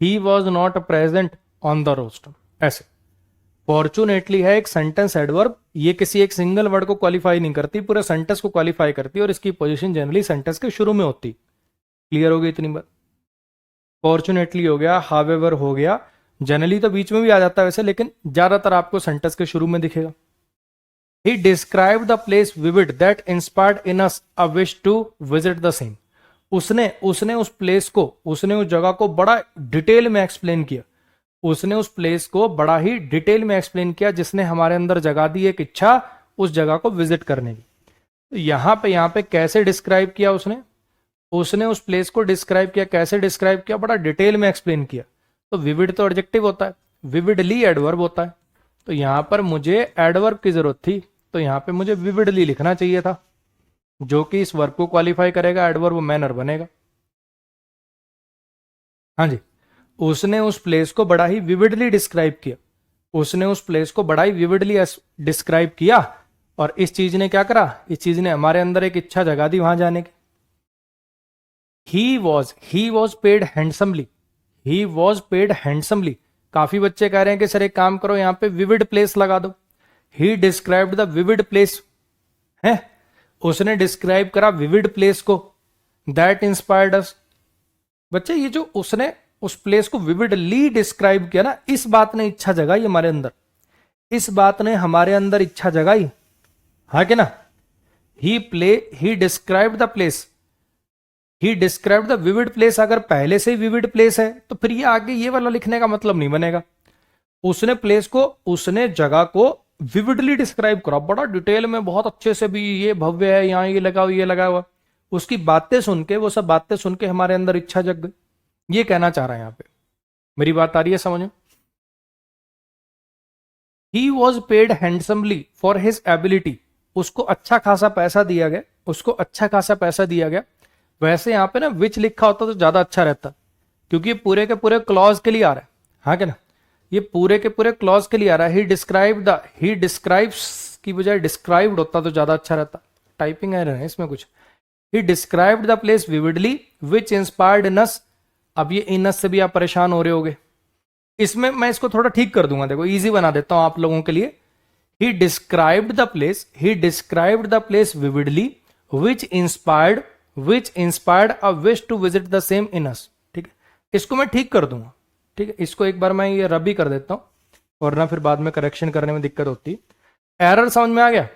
he was not present on the roster, ऐसे। फॉर्चुनेटली है एक सेंटेंस एडवर्ब, ये किसी एक सिंगल वर्ड को क्वालिफाई नहीं करती, पूरे सेंटेंस को क्वालिफाई करती है और इसकी पोजीशन जनरली सेंटेंस के शुरू में होती। क्लियर हो गई इतनी बात? फॉर्चुनेटली हो गया, हावेवर हो गया, जनरली तो बीच में भी आ जाता है वैसे, लेकिन ज्यादातर आपको सेंटेंस के शुरू में दिखेगा। He describe the place vivid that inspired in us a wish to visit the same. उसने उसने उस प्लेस को, उसने उस जगह को बड़ा डिटेल में एक्सप्लेन किया। उसने उस प्लेस को बड़ा ही डिटेल में एक्सप्लेन किया, जिसने हमारे अंदर जगा दी एक इच्छा उस जगह को विजिट करने की। तो यहां पे कैसे डिस्क्राइब किया उसने? उसने उस प्लेस को डिस्क्राइब किया, कैसे डिस्क्राइब किया? बड़ा डिटेल में एक्सप्लेन किया। तो विविड तो एडजेक्टिव होता है, विविडली एडवर्ब होता है। तो यहां पर मुझे एडवर्ब की जरूरत थी, तो यहां पे मुझे विविडली लिखना चाहिए था, जो कि इस वर्ब को क्वालिफाई करेगा, एडवर्ब मैनर बनेगा। हाँ जी, उसने उस प्लेस को बड़ा ही विविडली डिस्क्राइब किया, उसने उस प्लेस को बड़ा ही विविडली डिस्क्राइब किया, और इस चीज ने क्या करा? इस चीज ने हमारे अंदर एक इच्छा जगा दी वहां जाने की। ही was paid handsomely, he was paid handsomely. काफी बच्चे कह रहे हैं कि सर एक काम करो, यहां पे विविड प्लेस लगा दो। ही डिस्क्राइब्ड द विविड प्लेस, है, उसने डिस्क्राइब करा विविड प्लेस को, दैट इंस्पायर्ड अस। बच्चे ये जो उसने उस प्लेस को विविडली डिस्क्राइब किया ना, इस बात ने इच्छा जगाई हमारे अंदर, इस बात ने हमारे अंदर इच्छा जगाई, हाँ कि ना। He describe the place, he describe the vivid place. अगर पहले से ही विविड प्लेस है तो फिर ये आगे ये वाला लिखने का मतलब नहीं बनेगा। उसने प्लेस को, उसने जगह को विविडली डिस्क्राइब करा, बड़ा डिटेल में, बहुत अच्छे से भी, ये भव्य है, यहाँ ये लगा हुआ, ये लगा हुआ। उसकी बातें सुन के, वो सब बातें सुन के हमारे अंदर इच्छा जग गई। ये कहना चाह रहा है यहां पे। मेरी बात आ रही है समझ में? ही was paid handsomely for his ability. उसको अच्छा खासा पैसा दिया गया, उसको अच्छा खासा पैसा दिया गया। वैसे यहां पे ना विच लिखा होता तो ज्यादा अच्छा रहता, क्योंकि ये पूरे के पूरे क्लॉज के लिए आ रहा है, हाँ क्या ना, ये पूरे के पूरे क्लॉज के लिए आ रहा है। ही डिस्क्राइब्स की बजाय डिस्क्राइब्ड होता तो ज्यादा अच्छा रहता। टाइपिंग एरर है इसमें कुछ। He described the place vividly which inspired in us. अब ये इन अस से भी आप परेशान हो रहे होगे, इसमें मैं इसको थोड़ा ठीक कर दूंगा, देखो इजी बना देता हूं आप लोगों के लिए। He described the place, he described the place vividly which inspired a wish to visit the same in us. ठीक है, इसको मैं ठीक कर दूंगा। ठीक है, इसको एक बार मैं ये रबी कर देता हूं, और ना फिर बाद में करेक्शन करने में दिक्कत होती। एरर समझ में आ गया?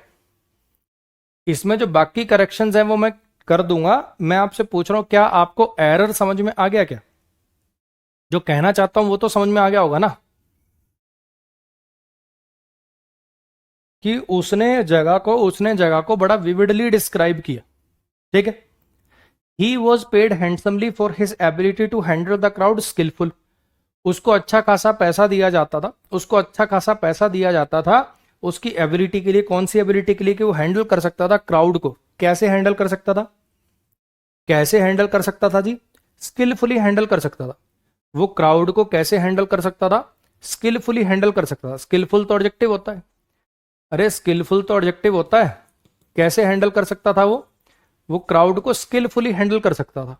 इसमें जो बाकी करेक्शंस हैं वो मैं कर दूंगा। मैं आपसे पूछ रहा हूं, क्या आपको एरर समझ में आ गया? क्या जो कहना चाहता हूं वो तो समझ में आ गया होगा ना? कि उसने जगह को बड़ा विविडली डिस्क्राइब किया। ठीक है। He was paid handsomely for his ability to handle the crowd skilful. उसको अच्छा खासा पैसा दिया जाता था, उसको अच्छा खासा पैसा दिया जाता था उसकी एबिलिटी के लिए। कौन सी एबिलिटी के लिए? कि वो हैंडल कर सकता था क्राउड को। कैसे हैंडल कर सकता था? कैसे हैंडल कर सकता था जी? स्किलफुली हैंडल कर सकता था। वो क्राउड को कैसे हैंडल कर सकता था? स्किलफुली हैंडल कर सकता था। स्किलफुल तो ऑब्जेक्टिव होता है। अरे स्किलफुल तो ऑब्जेक्टिव होता है। कैसे हैंडल कर सकता था वो क्राउड को स्किलफुली हैंडल कर सकता था।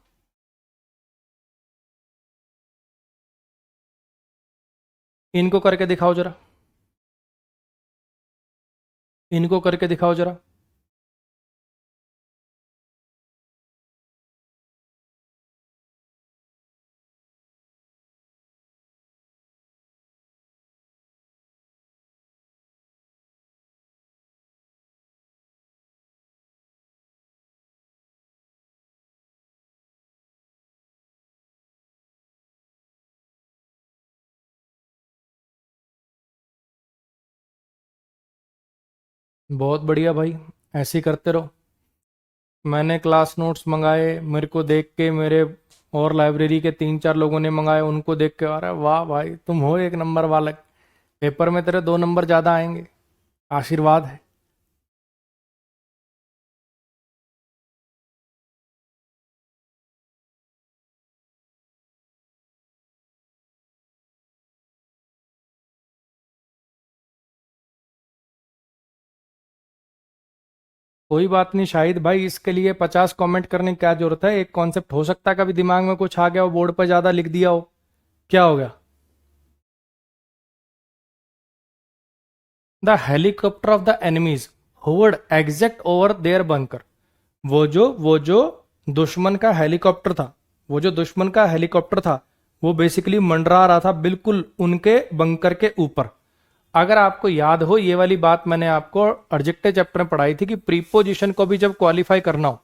इनको करके दिखाओ जरा, इनको करके दिखाओ जरा। बहुत बढ़िया भाई, ऐसे ही करते रहो। मैंने क्लास नोट्स मंगाए, मेरे को देख के मेरे और लाइब्रेरी के 3-4 लोगों ने मंगाए, उनको देख के अरे वाह भाई तुम हो एक नंबर वाले, पेपर में तेरे 2 नंबर ज़्यादा आएंगे। आशीर्वाद है। कोई बात नहीं शाहिद भाई, इसके लिए 50 कमेंट करने की क्या जरूरत है? एक कॉन्सेप्ट हो सकता है कभी दिमाग में कुछ आ गया हो, बोर्ड पर ज़्यादा लिख दिया हो, क्या हो गया? The helicopter of the enemies hovered exact over their bunker. वो जो दुश्मन का हेलीकॉप्टर था, वो जो दुश्मन का हेलीकॉप्टर था, वो बेसिकली मंडरा रहा था बिल्कुल उनके बंकर के ऊपर। अगर आपको याद हो, ये वाली बात मैंने आपको एडजेक्टिव चैप्टर में पढ़ाई थी कि प्रीपोजिशन को भी जब क्वालिफाई करना हो,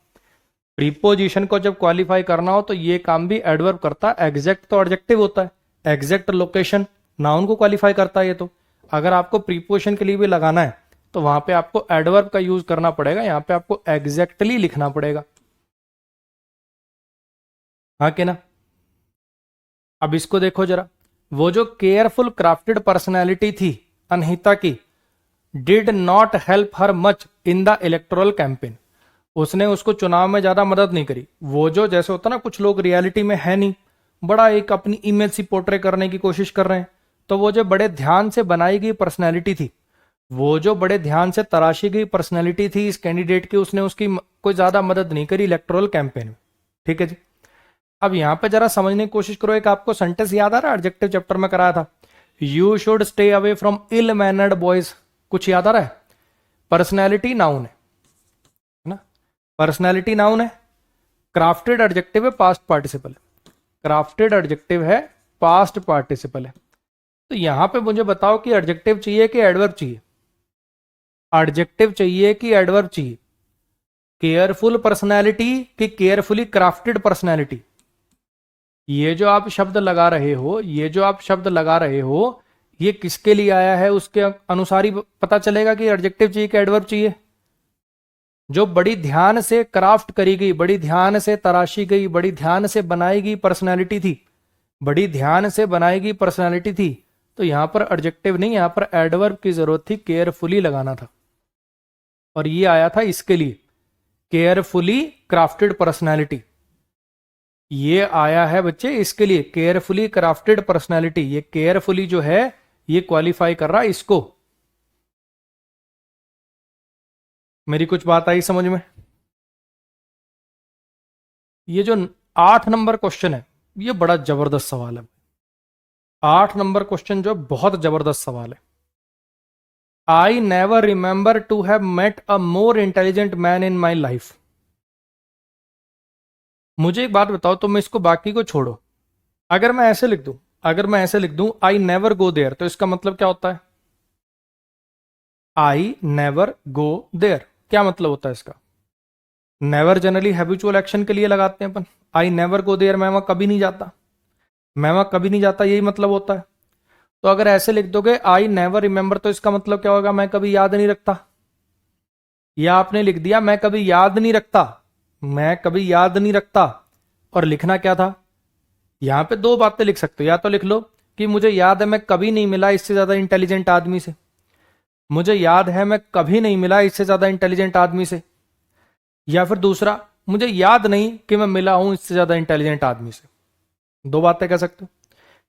प्रीपोजिशन को जब क्वालिफाई करना हो तो ये काम भी एडवर्ब करता है। एग्जैक्ट तो एडजेक्टिव होता है, एग्जैक्ट लोकेशन नाउन को क्वालिफाई करता है ये तो। अगर आपको प्रीपोजिशन के लिए भी लगाना है तो वहां पे आपको एडवर्ब का यूज करना पड़ेगा, यहां पे आपको एग्जैक्टली लिखना पड़ेगा। हाँ कि ना? अब इसको देखो जरा। वो जो केयरफुल क्राफ्टेड पर्सनैलिटी थी अनहिता की, did not help her much in the electoral campaign. उसने उसको चुनाव में ज्यादा मदद नहीं करी। वो जो जैसे होता ना, कुछ लोग रियलिटी में है नहीं, बड़ा एक अपनी इमेज सी पोर्ट्रे करने की कोशिश कर रहे हैं, तो वो जो बड़े ध्यान से बनाई गई पर्सनैलिटी थी, वो जो बड़े ध्यान से तराशी गई पर्सनैलिटी थी इस कैंडिडेट की, उसने उसकी कोई ज्यादा मदद नहीं करी इलेक्टोरल कैंपेन में। ठीक है जी। अब यहां पे जरा समझने की कोशिश करो। एक आपको सेंटेंस याद आ रहा है, एडजेक्टिव चैप्टर में कराया था, you should stay away from ill mannered boys. कुछ याद आ रहा है? पर्सनैलिटी नाउन है ना? पर्सनैलिटी नाउन है। क्राफ्टेड एडजेक्टिव है, पास्ट पार्टिसिपल है। क्राफ्टेड एडजेक्टिव है, पास्ट पार्टिसिपल है। तो यहां पे मुझे बताओ कि एडजेक्टिव चाहिए कि एडवर्ब चाहिए? एडजेक्टिव चाहिए कि एडवर्ब चाहिए? केयरफुल पर्सनैलिटी कि केयरफुली क्राफ्टेड पर्सनैलिटी? ये जो आप शब्द लगा रहे हो, ये जो आप शब्द लगा रहे हो, ये किसके लिए आया है उसके अनुसार ही पता चलेगा कि एडजेक्टिव चाहिए कि एडवर्ब चाहिए। जो बड़ी ध्यान से क्राफ्ट करी गई, बड़ी ध्यान से तराशी गई, बड़ी ध्यान से बनाई गई पर्सनैलिटी थी, बड़ी ध्यान से बनाई गई पर्सनैलिटी थी, तो यहां पर एडजेक्टिव नहीं, यहां पर एडवर्ब की जरूरत थी, केयरफुली लगाना था। और ये आया था इसके लिए, केयरफुली क्राफ्टेड पर्सनैलिटी। ये आया है बच्चे इसके लिए, केयरफुली क्राफ्टेड पर्सनैलिटी। ये केयरफुली जो है ये क्वालिफाई कर रहा है इसको। मेरी कुछ बात आई समझ में? ये जो 8 नंबर क्वेश्चन है, ये बड़ा जबरदस्त सवाल है। 8 नंबर क्वेश्चन जो बहुत जबरदस्त सवाल है। I never remember to have met a more intelligent man in my life. मुझे एक बात बताओ, तो मैं इसको बाकी को छोड़ो, अगर मैं ऐसे लिख दूं, अगर मैं ऐसे लिख दूं आई नेवर गो देयर, तो इसका मतलब क्या होता है? आई नेवर गो देयर, क्या मतलब होता है इसका? नेवर जनरली हैबिचुअल एक्शन के लिए लगाते हैं अपन। आई नेवर गो देयर, मैं वहां कभी नहीं जाता, मैं वहां कभी नहीं जाता, यही मतलब होता है। तो अगर ऐसे लिख दोगे आई नेवर रिमेंबर, तो इसका मतलब क्या होगा, मैं कभी याद नहीं रखता। या आपने लिख दिया मैं कभी याद नहीं रखता, मैं कभी याद नहीं रखता, और लिखना क्या था, यहां पे दो बातें लिख सकते हो। या तो लिख लो कि मुझे याद है मैं कभी नहीं मिला इससे ज्यादा इंटेलिजेंट आदमी से, मुझे याद है मैं कभी नहीं मिला इससे ज्यादा इंटेलिजेंट आदमी से। या फिर दूसरा, मुझे याद नहीं कि मैं मिला हूं इससे ज्यादा इंटेलिजेंट आदमी से। दो बातें कह सकते हो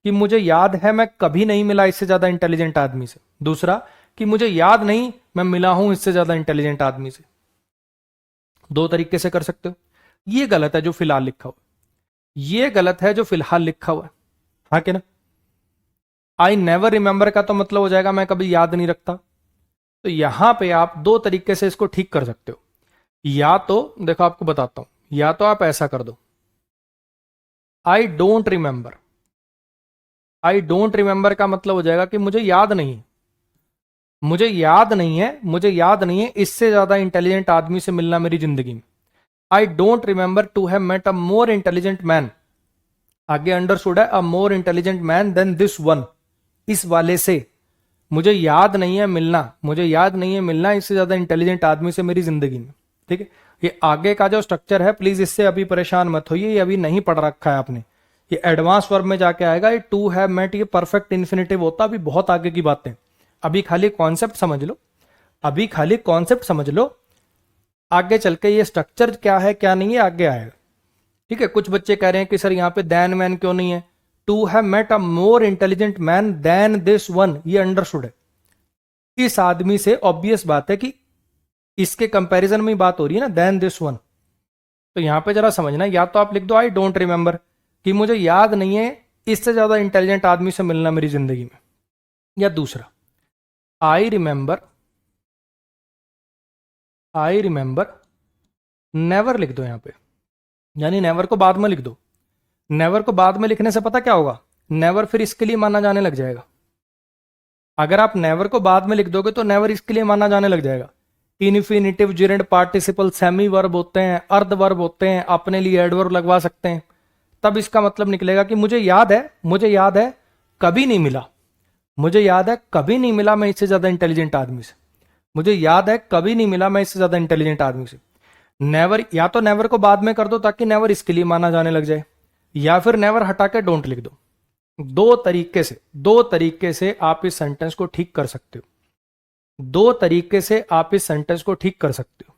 कि मुझे याद है मैं कभी नहीं मिला इससे ज्यादा इंटेलिजेंट आदमी से, दूसरा कि मुझे याद नहीं मैं मिला हूं इससे ज्यादा इंटेलिजेंट आदमी से। दो तरीके से कर सकते हो। ये गलत है जो फिलहाल लिखा हुआ, ये गलत है जो फिलहाल लिखा हुआ है, हाँ कि ना। आई नेवर रिमेंबर का तो मतलब हो जाएगा मैं कभी याद नहीं रखता। तो यहां पे आप दो तरीके से इसको ठीक कर सकते हो। या तो देखो आपको बताता हूं, या तो आप ऐसा कर दो, आई don't remember. I don't remember का मतलब हो जाएगा कि मुझे याद नहीं है, मुझे याद नहीं है, मुझे याद नहीं है इससे ज्यादा इंटेलिजेंट आदमी से मिलना मेरी जिंदगी में। I don't remember to have met a more intelligent man, आगे अंडरस्टूड है, a more intelligent man than this one, इस वाले से मुझे याद नहीं है मिलना, मुझे याद नहीं है मिलना इससे ज्यादा इंटेलिजेंट आदमी से मेरी जिंदगी में। ठीक है, ये आगे का जो स्ट्रक्चर है प्लीज इससे अभी परेशान मत होइए, ये अभी नहीं पढ़ रखा है आपने, ये एडवांस वर्ब में जाके आएगा। ये टू हैव मेट ये परफेक्ट इन्फिनेटिव होता, अभी बहुत आगे की बातें, अभी खाली कॉन्सेप्ट समझ लो, अभी खाली कॉन्सेप्ट समझ लो, आगे चल के ये स्ट्रक्चर क्या है क्या नहीं है आगे आएगा। ठीक है, कुछ बच्चे कह रहे हैं कि सर यहाँ पे देन मैन क्यों नहीं है, to have met a more intelligent man than this one, ये अंडरस्टूड है, इस आदमी से ऑब्वियस बात है कि इसके कंपैरिजन में ही बात हो रही है ना, देन दिस वन। तो यहां पे जरा समझना, या तो आप लिख दो आई डोंट रिमेंबर कि मुझे याद नहीं है इससे ज्यादा इंटेलिजेंट आदमी से मिलना मेरी जिंदगी में, या दूसरा I remember, I remember never लिख दो यहां पे, यानी नेवर को बाद में लिख दो। नेवर को बाद में लिखने से पता क्या होगा, नेवर फिर इसके लिए माना जाने लग जाएगा। अगर आप नेवर को बाद में लिख दोगे तो नेवर इसके लिए माना जाने लग जाएगा। इन्फिनिटिव, जिरेंट पार्टिसिपल, सेमी वर्ब होते हैं, अर्ध वर्ब होते हैं, अपने लिए एडवर्ब लगवा सकते हैं। तब इसका मतलब निकलेगा कि मुझे याद है, मुझे याद है कभी नहीं मिला, मुझे याद है कभी नहीं मिला मैं इससे ज्यादा इंटेलिजेंट आदमी से, मुझे याद है कभी नहीं मिला मैं इससे ज्यादा इंटेलिजेंट आदमी से। नेवर, या तो नेवर को बाद में कर दो ताकि नेवर इसके लिए माना जाने लग जाए, या फिर नेवर हटा के डोंट लिख दो। दो तरीके से, दो तरीके से आप इस सेंटेंस को ठीक कर सकते हो, दो तरीके से आप इस सेंटेंस को ठीक कर सकते हो।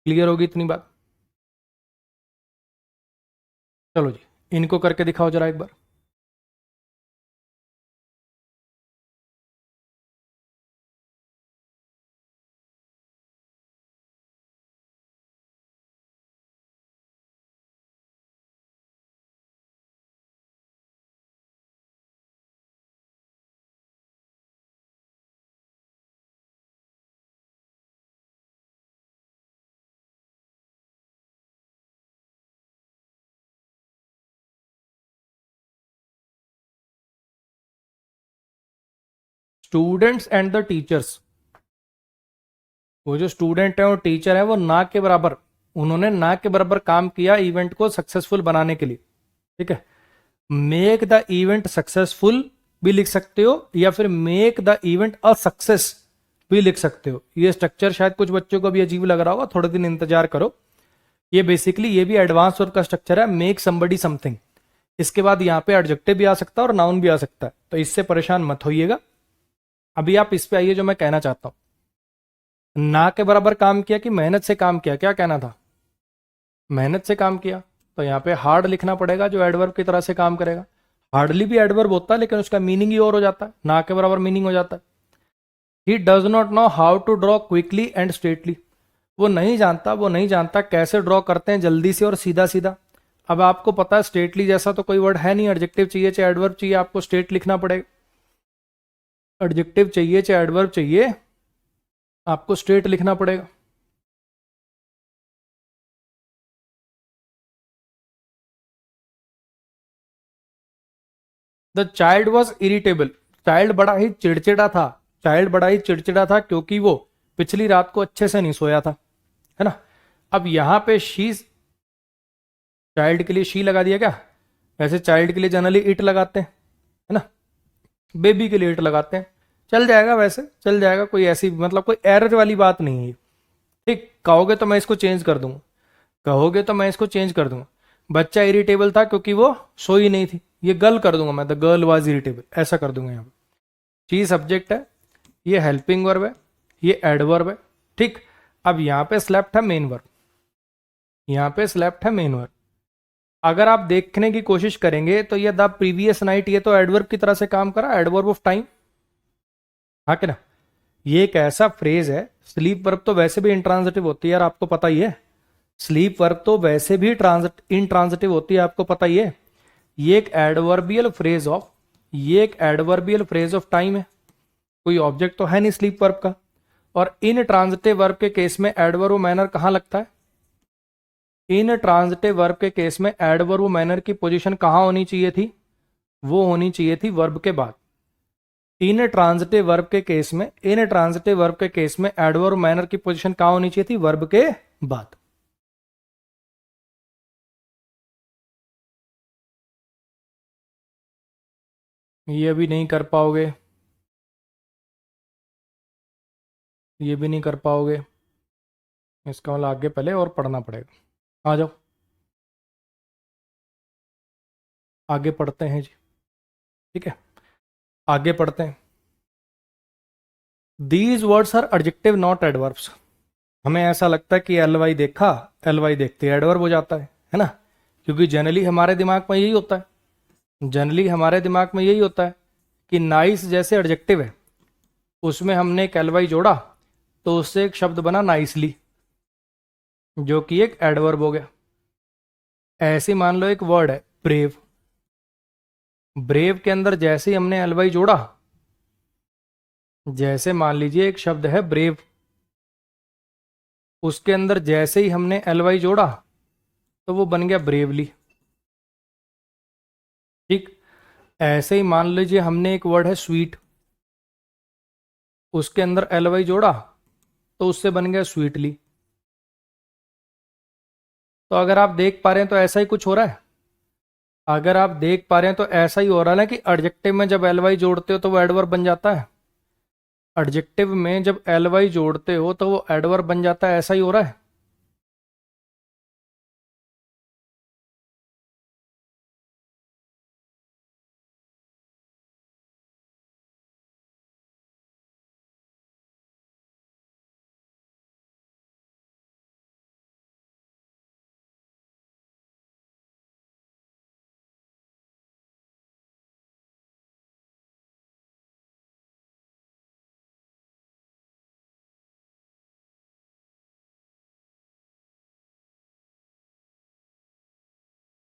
क्लियर होगी इतनी बात? चलो जी, इनको करके दिखाओ जरा एक बार। स्टूडेंट्स एंड द टीचर्स, वो जो स्टूडेंट है और टीचर है वो ना के बराबर, उन्होंने ना के बराबर काम किया इवेंट को सक्सेसफुल बनाने के लिए। ठीक है, मेक द इवेंट सक्सेसफुल भी लिख सकते हो, या फिर make the event a success भी लिख सकते हो। ये स्ट्रक्चर शायद कुछ बच्चों को भी अजीब लग रहा होगा, थोड़े दिन इंतजार करो। ये बेसिकली ये भी एडवांस वर्ब का स्ट्रक्चर है, मेक समबडी समथिंग, इसके बाद यहाँ पे एडजेक्टिव भी आ सकता है और नाउन भी आ सकता है, तो इससे परेशान मत होइएगा। अभी आप इस पे आइए जो मैं कहना चाहता हूं, ना के बराबर काम किया कि मेहनत से काम किया, क्या कहना था, मेहनत से काम किया, तो यहाँ पे हार्ड लिखना पड़ेगा जो एडवर्ब की तरह से काम करेगा। हार्डली भी एडवर्ब होता है लेकिन उसका मीनिंग ही और हो जाता है, ना के बराबर मीनिंग हो जाता है। He does not know how to draw quickly and straightly, वो नहीं जानता, वो नहीं जानता कैसे ड्रॉ करते हैं जल्दी से और सीधा सीधा। अब आपको पता है स्ट्रेटली जैसा तो कोई वर्ड है नहीं, एडजेक्टिव चाहिए चाहे एडवर्ब चाहिए, आपको स्ट्रेट लिखना पड़ेगा। एडजेक्टिव चाहिए चाहे एडवर्ब चाहिए, आपको स्ट्रेट लिखना पड़ेगा। The child was irritable, child बड़ा ही चिड़चिड़ा था, चाइल्ड बड़ा ही चिड़चिड़ा था क्योंकि वो पिछली रात को अच्छे से नहीं सोया था, है ना। अब यहां पे शी, चाइल्ड के लिए शी लगा दिया क्या, वैसे चाइल्ड के लिए जनरली इट लगाते हैं, है ना। बेबी के लेट लगाते हैं, चल जाएगा, वैसे चल जाएगा, कोई ऐसी मतलब कोई एरर वाली बात नहीं है। ठीक, कहोगे तो मैं इसको चेंज कर दूंगा, कहोगे तो मैं इसको चेंज कर दूंगा। बच्चा इरिटेबल था क्योंकि वो सोई नहीं थी, ये गर्ल कर दूंगा मैं, द गर्ल वाज इरिटेबल, ऐसा कर दूंगा यहाँ पे। ची सब्जेक्ट है, ये हेल्पिंग वर्ब है, ये एडवर्ब है। ठीक, अब यहाँ पे स्लेप्ट है मेन वर्ब, यहाँ पे स्लेप्ट है मेन वर्ब। अगर आप देखने की कोशिश करेंगे तो ये द प्रीवियस नाइट, ये तो एडवर्ब की तरह से काम करा, एडवर्ब ऑफ टाइम, हाँ कि ना। ये एक ऐसा फ्रेज है, स्लीप वर्ब तो वैसे भी इंट्रांजिटिव होती है यार, आपको पता ही है। स्लीप वर्ब तो वैसे भी इंट्रांजिटिव होती है, आपको पता ही है। ये एक एडवर्बियल फ्रेज ऑफ, ये एक एडवर्बियल फ्रेज ऑफ टाइम है, कोई ऑब्जेक्ट तो है नहीं स्लीप वर्ब का। और इन ट्रांजिटिव वर्ब के केस में एडवर्ब मैनर कहां लगता है? इन ट्रांजिटिव वर्ब के केस में एडवर्ब मैनर की पोजीशन कहां होनी चाहिए थी? वो होनी चाहिए थी वर्ब के बाद। इन ट्रांजिटिव वर्ब के केस में, इन ट्रांजिटिव वर्ब के केस में एडवर्ब मैनर की पोजीशन कहां होनी चाहिए थी? वर्ब के बाद। ये भी नहीं कर पाओगे, ये भी नहीं कर पाओगे, इसका मतलब आगे पहले और पढ़ना पड़ेगा। आ जाओ आगे पढ़ते हैं जी, ठीक है, आगे पढ़ते हैं। These words are adjective not adverbs. हमें ऐसा लगता है कि एल वाई देखा, एल वाई देखते एडवर्ब हो जाता है ना, क्योंकि जनरली हमारे दिमाग में यही होता है, जनरली हमारे दिमाग में यही होता है कि नाइस जैसे एडजेक्टिव है, उसमें हमने एक एल वाई जोड़ा तो उससे एक शब्द बना नाइसली, जो कि एक एडवर्ब हो गया। ऐसे मान लो एक वर्ड है ब्रेव, ब्रेव के अंदर जैसे ही हमने एल वाई जोड़ा, जैसे मान लीजिए एक शब्द है ब्रेव, उसके अंदर जैसे ही हमने एल वाई जोड़ा तो वो बन गया ब्रेवली। ठीक, ऐसे ही मान लीजिए हमने एक वर्ड है स्वीट, उसके अंदर एल वाई जोड़ा तो उससे बन गया स्वीटली। तो अगर आप देख पा रहे हैं तो ऐसा ही कुछ हो रहा है, अगर आप देख पा रहे हैं तो ऐसा ही हो रहा है ना कि एडजेक्टिव में जब एल वाई जोड़ते हो तो वो एडवर्ब बन जाता है, एडजेक्टिव में जब एल वाई जोड़ते हो तो वो एडवर्ब बन जाता है, ऐसा ही हो रहा है।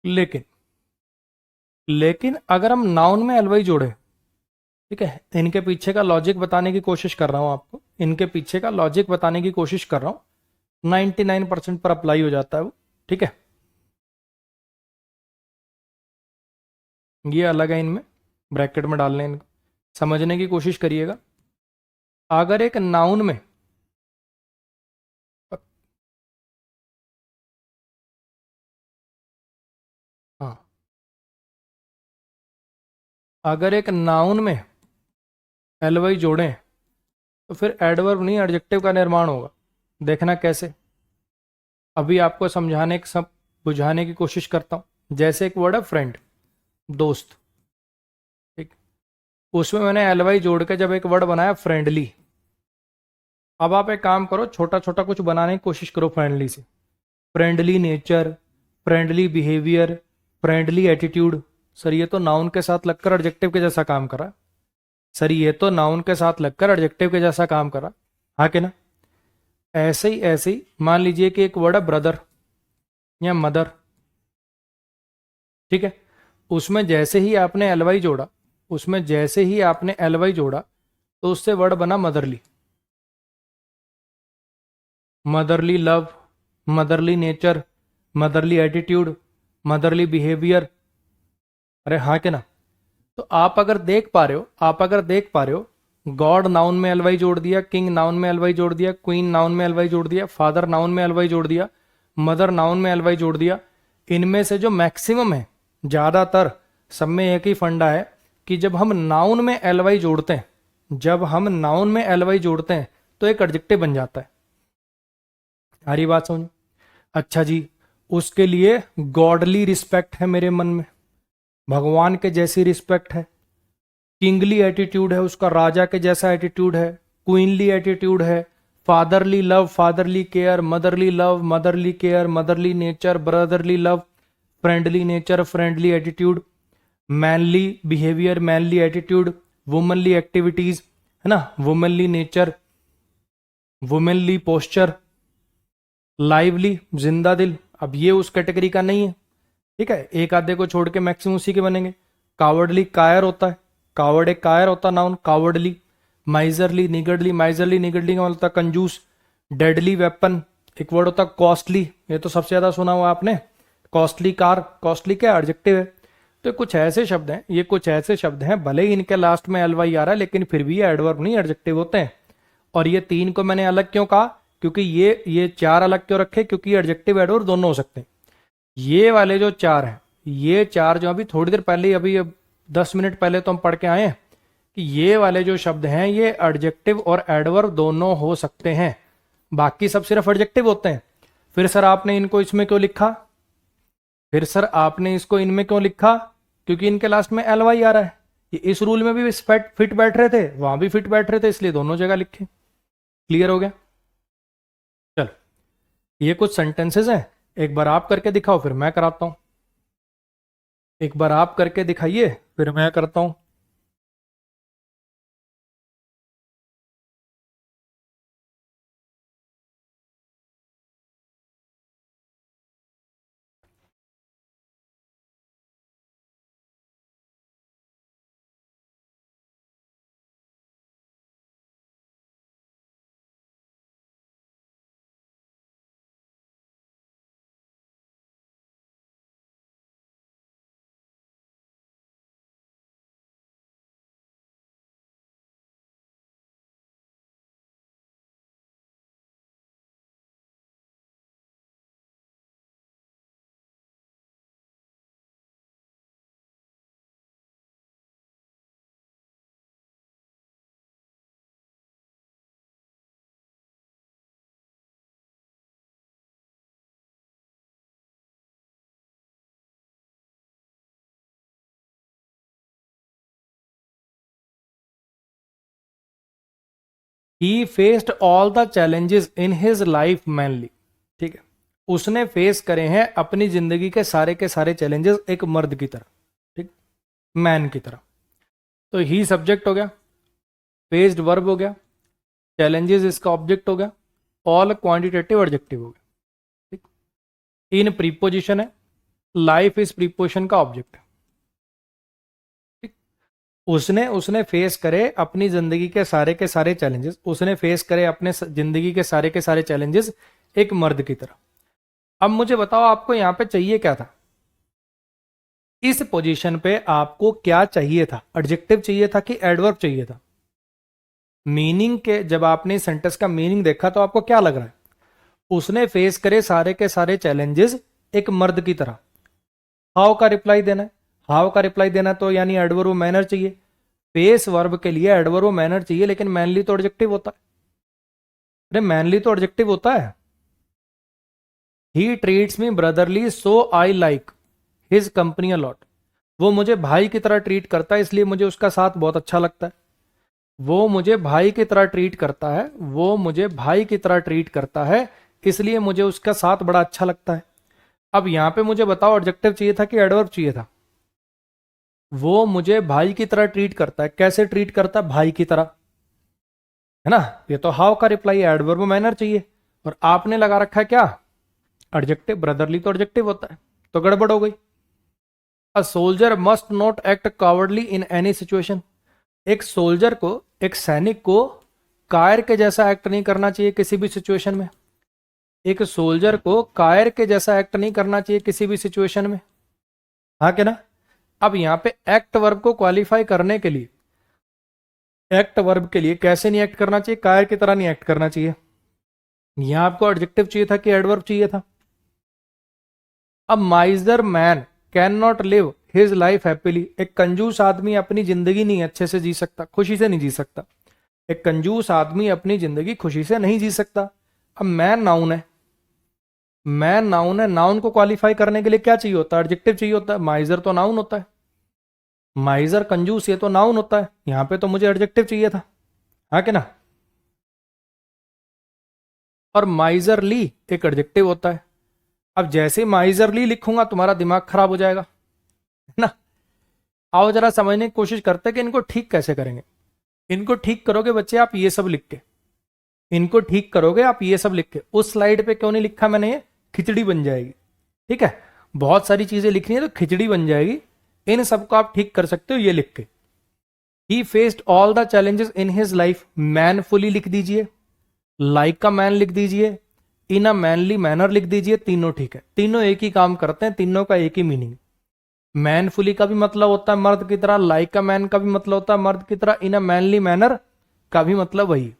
लेकिन लेकिन अगर हम नाउन में एल वाई जोड़े, ठीक है, इनके पीछे का लॉजिक बताने की कोशिश कर रहा हूं आपको, इनके पीछे का लॉजिक बताने की कोशिश कर रहा हूं, 99% पर अप्लाई हो जाता है वो, ठीक है। ये अलग है, इनमें ब्रैकेट में डाल लें इनको, समझने की कोशिश करिएगा। अगर एक नाउन में, हाँ, अगर एक नाउन में एल वाई जोड़ें तो फिर एडवर्ब नहीं एडजेक्टिव का निर्माण होगा। देखना कैसे, अभी आपको समझाने की, सब बुझाने की कोशिश करता हूं। जैसे एक वर्ड है फ्रेंड, दोस्त, ठीक, उसमें मैंने एल वाई जोड़ के जब एक वर्ड बनाया फ्रेंडली। अब आप एक काम करो, छोटा छोटा कुछ बनाने की कोशिश करो फ्रेंडली से, friendly nature, friendly behaviour, friendly attitude. Sir ये तो नाउन के साथ लगकर एडजेक्टिव के जैसा काम करा, सर ये तो नाउन के साथ लगकर एडजेक्टिव के जैसा काम करा, हाँ कि ना। ऐसे ही मान लीजिए कि एक वर्ड है ब्रदर या मदर, ठीक है, उसमें जैसे ही आपने एल वाई जोड़ा, उसमें जैसे ही आपने एल वाई जोड़ा तो उससे वर्ड बना motherly, motherly love, motherly nature, motherly attitude, motherly behaviour. अरे हाँ के ना। तो आप अगर देख पा रहे हो, आप अगर देख पा रहे हो, गॉड नाउन में एल वाई जोड़ दिया, किंग नाउन में एल वाई जोड़ दिया, क्वीन नाउन में एल वाई जोड़ दिया, फादर नाउन में एल वाई जोड़ दिया, मदर नाउन में एल वाई जोड़ दिया। इनमें से जो मैक्सिमम है, ज्यादातर सब में एक ही फंडा है कि जब हम नाउन में एल वाई जोड़ते हैं, जब हम नाउन में एल वाई जोड़ते हैं तो एक एडजेक्टिव बन जाता है। सारी बात समझ। अच्छा जी, उसके लिए गॉडली रिस्पेक्ट है मेरे मन में, भगवान के जैसी रिस्पेक्ट है, किंगली एटीट्यूड है उसका, राजा के जैसा एटीट्यूड है, क्वीनली एटीट्यूड है, fatherly love, fatherly care, motherly love, motherly care, motherly nature, brotherly love, friendly nature, friendly attitude, manly behaviour, manly attitude, womanly activities, है ना, womanly nature, womanly posture, lively जिंदा दिल। अब ये उस कैटेगरी का नहीं है, ठीक है, एक आधे को छोड़ के मैक्सिमम उसी के बनेंगे। कावर्डली कायर होता है, कावर्ड एक कायर होता है नाउन, कावर्डली। माइजरली निगर्डली, माइजरली निगर्डली का मतलब होता है कंजूस। डेडली वेपन एक वर्ड होता है कॉस्टली, ये तो सबसे ज्यादा सुना हुआ आपने, कॉस्टली कार, कॉस्टली क्या एडजेक्टिव है। तो कुछ ऐसे शब्द हैं, ये कुछ ऐसे शब्द हैं, भले ही इनके लास्ट में एल वाई आ रहा है लेकिन फिर भी ये एडवर्ब नहीं एडजेक्टिव होते हैं। और ये तीन को मैंने अलग क्यों कहा, क्योंकि ये चार अलग क्यों रखे, क्योंकि एडजेक्टिव एडवर्ब दोनों हो सकते हैं। ये वाले जो चार हैं, ये चार जो अभी थोड़ी देर पहले, अभी 10 मिनट पहले तो हम पढ़ के आए हैं कि ये वाले जो शब्द हैं ये एडजेक्टिव और एडवर्ब दोनों हो सकते हैं, बाकी सब सिर्फ एडजेक्टिव होते हैं। फिर सर आपने इनको इसमें क्यों लिखा, फिर सर आपने इसको इनमें क्यों लिखा, क्योंकि इनके लास्ट में एल वाई आ रहा है। ये इस रूल में भी फिट बैठ रहे थे, वहां भी फिट बैठ रहे थे, इसलिए दोनों जगह लिखे। क्लियर हो गया। चलो, ये कुछ सेंटेंसेस हैं, एक बार आप करके दिखाओ फिर मैं कराता हूं। एक बार आप करके दिखाइए फिर मैं करता हूं। He faced all the challenges in his life manly, ठीक है, उसने फेस करे हैं अपनी जिंदगी के सारे चैलेंजेस एक मर्द की तरह, ठीक, मैन की तरह। तो ही सब्जेक्ट हो गया, फेस्ड वर्ब हो गया, चैलेंजेस इसका ऑब्जेक्ट हो गया, ऑल क्वांटिटेटिव एडजेक्टिव हो गया, ठीक। इन प्रीपोजिशन है, लाइफ इस प्रीपोजिशन का ऑब्जेक्ट है, ठीक। उसने उसने फेस करे अपनी जिंदगी के सारे चैलेंजेस, उसने फेस करे अपने जिंदगी के सारे चैलेंजेस एक मर्द की तरह। अब मुझे बताओ आपको यहां पे चाहिए क्या था, इस पोजीशन पे आपको क्या चाहिए था, एडजेक्टिव चाहिए था कि एडवर्ब चाहिए था। मीनिंग के जब आपने सेंटेंस का मीनिंग देखा तो आपको क्या लग रहा है, उसने फेस करे सारे के सारे चैलेंजेस एक मर्द की तरह। हाउ का रिप्लाई देना है, हाउ का रिप्लाई देना तो यानी एडवर्ब मैनर चाहिए, फेस वर्ब के लिए एडवर्ब मैनर चाहिए, लेकिन मैनली तो एडजेक्टिव होता है। अरे मैनली तो एडजेक्टिव होता है। He treats me brotherly so I like his company a lot, वो मुझे भाई की तरह ट्रीट करता है इसलिए मुझे उसका साथ बहुत अच्छा लगता है। वो मुझे भाई की तरह ट्रीट करता है, वो मुझे भाई की तरह ट्रीट करता है इसलिए मुझे उसका साथ बड़ा अच्छा लगता है। अब यहां पे मुझे बताओ एडजेक्टिव चाहिए था कि एडवर्ब चाहिए था। वो मुझे भाई की तरह ट्रीट करता है, कैसे ट्रीट करता है, भाई की तरह, है ना। ये तो हाउ का रिप्लाई, एडवर्ब मैनर चाहिए, और आपने लगा रखा है क्या, एडजेक्टिव। ब्रदरली तो एडजेक्टिव होता है, तो गड़बड़ हो गई। A soldier must not act cowardly in any situation, एक सोल्जर को, एक सैनिक को कायर के जैसा एक्ट नहीं करना चाहिए किसी भी सिचुएशन में। एक सोल्जर को कायर के जैसा एक्ट नहीं करना चाहिए किसी भी सिचुएशन में, हाँ क्या ना। अब यहां पे एक्ट वर्ब को क्वालिफाई करने के लिए, एक्ट वर्ब के लिए कैसे नहीं एक्ट करना चाहिए, कायर की तरह नहीं एक्ट करना चाहिए। यहां आपको एडजेक्टिव चाहिए था कि एडवर्ब चाहिए था। अब माइजर man can not live his life happily. एक कंजूस आदमी अपनी जिंदगी नहीं अच्छे से जी सकता, खुशी से नहीं जी सकता। एक कंजूस आदमी अपनी जिंदगी खुशी से नहीं जी सकता। अब मैन नाउन है, मैन नाउन है, नाउन को क्वालिफाई करने के लिए क्या चाहिए होता है? एडजेक्टिव चाहिए होता है। माइजर तो नाउन होता है, माइजर कंजूस ये तो नाउन होता है, यहां पे तो मुझे एडजेक्टिव चाहिए था, हाँ कि ना। और माइजरली एक एडजेक्टिव होता है। अब जैसे माइजरली लिखूंगा तुम्हारा दिमाग खराब हो जाएगा, है ना। आओ जरा समझने की कोशिश करते हैं कि इनको ठीक कैसे करेंगे। इनको ठीक करोगे बच्चे आप ये सब लिख के, इनको ठीक करोगे आप ये सब लिख के। उस स्लाइड पे क्यों नहीं लिखा मैंने, ये खिचड़ी बन जाएगी, ठीक है। बहुत सारी चीजें लिखनी है तो खिचड़ी बन जाएगी। इन सबको आप ठीक कर सकते हो ये लिख के। He faced all the challenges in his life, manfully लिख दीजिए, लाइक का मैन लिख दीजिए, इन अ मैनली मैनर लिख दीजिए, तीनों ठीक है। तीनों एक ही काम करते हैं, तीनों का एक ही मीनिंग। मैनफुली का भी मतलब होता है मर्द की तरह, लाइक का मैन का भी मतलब होता है मर्द की तरह, इन अ मैनली मैनर का भी मतलब वही,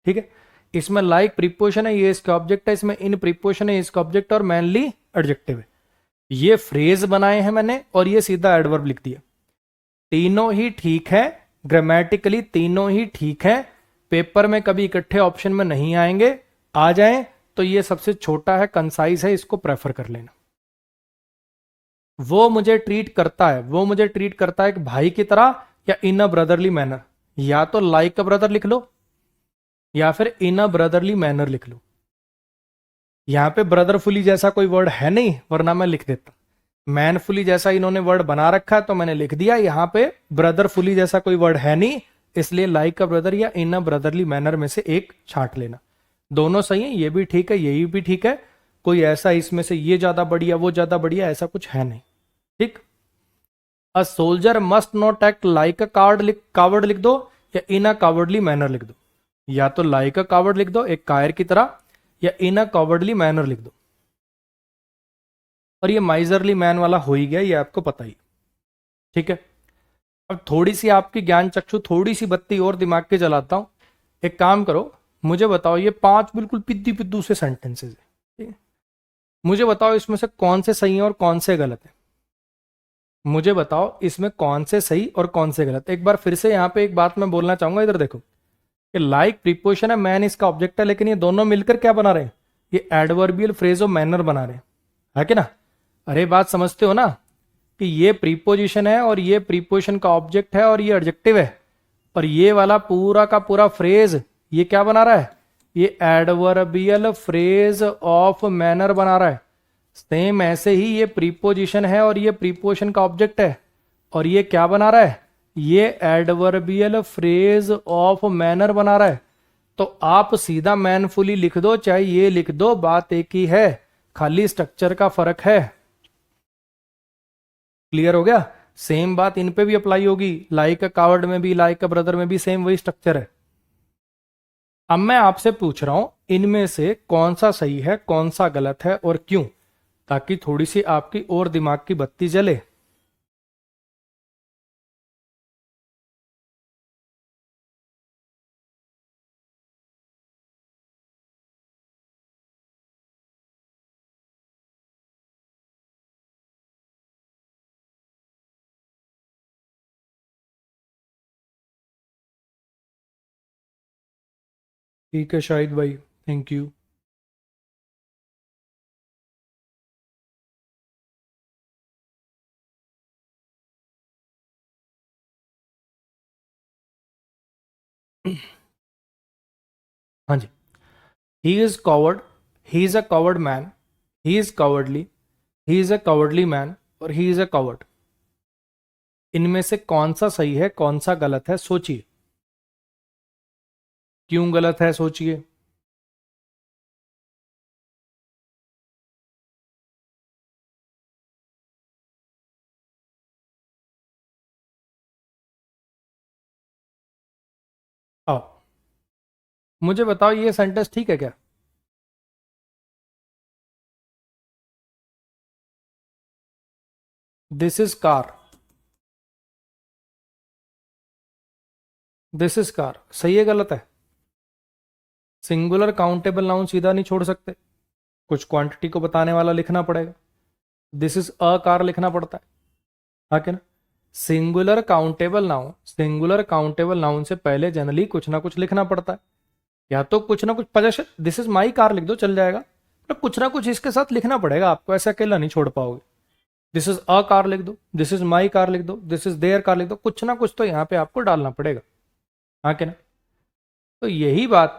ठीक है। इसमें लाइक प्रीपोजिशन है, ये इसका ऑब्जेक्ट है, इसमें इन प्रीपोजिशन है, इसका ऑब्जेक्ट, और मैनली एडजेक्टिव है। ये फ्रेज बनाए हैं मैंने और ये सीधा एडवर्ब लिख दिया। तीनों ही ठीक है, ग्रामेटिकली तीनों ही ठीक है। पेपर में कभी इकट्ठे ऑप्शन में नहीं आएंगे, आ जाएं तो ये सबसे छोटा है, कंसाइज है, इसको प्रेफर कर लेना। वो मुझे ट्रीट करता है, वो मुझे ट्रीट करता है एक भाई की तरह या इन अ ब्रदरली मैनर। या तो लाइक अ ब्रदर लिख लो या फिर इन अ ब्रदरली मैनर लिख लो। यहां पे ब्रदरफुली जैसा कोई वर्ड है नहीं, वरना मैं लिख देता। मैनफुली जैसा इन्होंने वर्ड बना रखा है तो मैंने लिख दिया। यहां पे ब्रदरफुली जैसा कोई वर्ड है नहीं, इसलिए लाइक अ ब्रदर या इन अ ब्रदरली मैनर में से एक छांट लेना। दोनों सही है, ये भी ठीक है, यही भी ठीक है। कोई ऐसा इसमें से ये ज्यादा बढ़िया वो ज्यादा बढ़िया ऐसा कुछ है नहीं, ठीक। A soldier must not act like a coward लिख दो या इन अ कावर्डली मैनर लिख दो। या तो लाइक अ कावर्ड लिख दो एक कायर की तरह, या इन अ कावर्डली मैनर लिख दो। और ये माइजरली मैन वाला हो ही गया, ये आपको पता ही, ठीक है। अब थोड़ी सी आपकी ज्ञान चक्षु, थोड़ी सी बत्ती और दिमाग के जलाता हूं। एक काम करो, मुझे बताओ, ये 5 बिल्कुल पिद्दी पिद्दू से सेंटेंसेस है, ठीक है। मुझे बताओ इसमें से कौन से सही है और कौन से गलत है। मुझे बताओ इसमें कौन से सही और कौन से गलत। एक बार फिर से यहां पे एक बात मैं बोलना चाहूंगा, इधर देखो। ये लाइक प्रीपोजिशन है, मैन इसका ऑब्जेक्ट है, लेकिन ये दोनों मिलकर क्या बना रहे हैं? ये एडवर्बियल फ्रेज ऑफ मैनर बना रहे हैं, है कि ना। अरे बात समझते हो ना, कि ये प्रीपोजिशन है और ये प्रीपोजिशन का ऑब्जेक्ट है और ये एडजेक्टिव है, और ये वाला पूरा का पूरा फ्रेज ये क्या बना रहा है? ये एडवर्बियल फ्रेज ऑफ मैनर बना रहा है। सेम ऐसे ही ये प्रीपोजिशन है और ये प्रीपोजिशन का ऑब्जेक्ट है, और ये क्या बना रहा है? ये एडवर्बियल फ्रेज ऑफ मैनर बना रहा है। तो आप सीधा मैनफुली लिख दो चाहे ये लिख दो, बात एक ही है, खाली स्ट्रक्चर का फर्क है। क्लियर हो गया? सेम बात इन पे भी अप्लाई होगी, लाइक अ कावर्ड में भी, लाइक अ ब्रदर में भी सेम वही स्ट्रक्चर है। अब मैं आपसे पूछ रहा हूं इनमें से कौन सा सही है कौन सा गलत है और क्यों, ताकि थोड़ी सी आपकी और दिमाग की बत्ती जले। ठीक है शाहिद भाई, थैंक यू। हाँ जी। He is coward, he is a coward man, he is cowardly, he is a cowardly man, और ही इज अ कॉवर्ड। इनमें से कौन सा सही है कौन सा गलत है, सोचिए। क्यों गलत है सोचिए। आओ मुझे बताओ ये सेंटेंस ठीक है क्या? This is car, this is car सही है गलत है? सिंगुलर काउंटेबल नाउन सीधा नहीं छोड़ सकते, कुछ क्वांटिटी को बताने वाला लिखना पड़ेगा। दिस इज अ कार लिखना पड़ता है। हाँ क्या ना। सिंगुलर काउंटेबल नाउन से पहले जनरली कुछ ना कुछ लिखना पड़ता है, या तो कुछ ना कुछ possession, this is my car लिख दो चल जाएगा, तो कुछ ना कुछ इसके साथ लिखना पड़ेगा आपको, ऐसे अकेला नहीं छोड़ पाओगे। दिस इज अ कार लिख दो, दिस इज माई कार लिख दो, दिस इज देयर कार लिख दो, कुछ ना कुछ तो यहाँ पे आपको डालना पड़ेगा। हाँ क्या ना। तो यही बात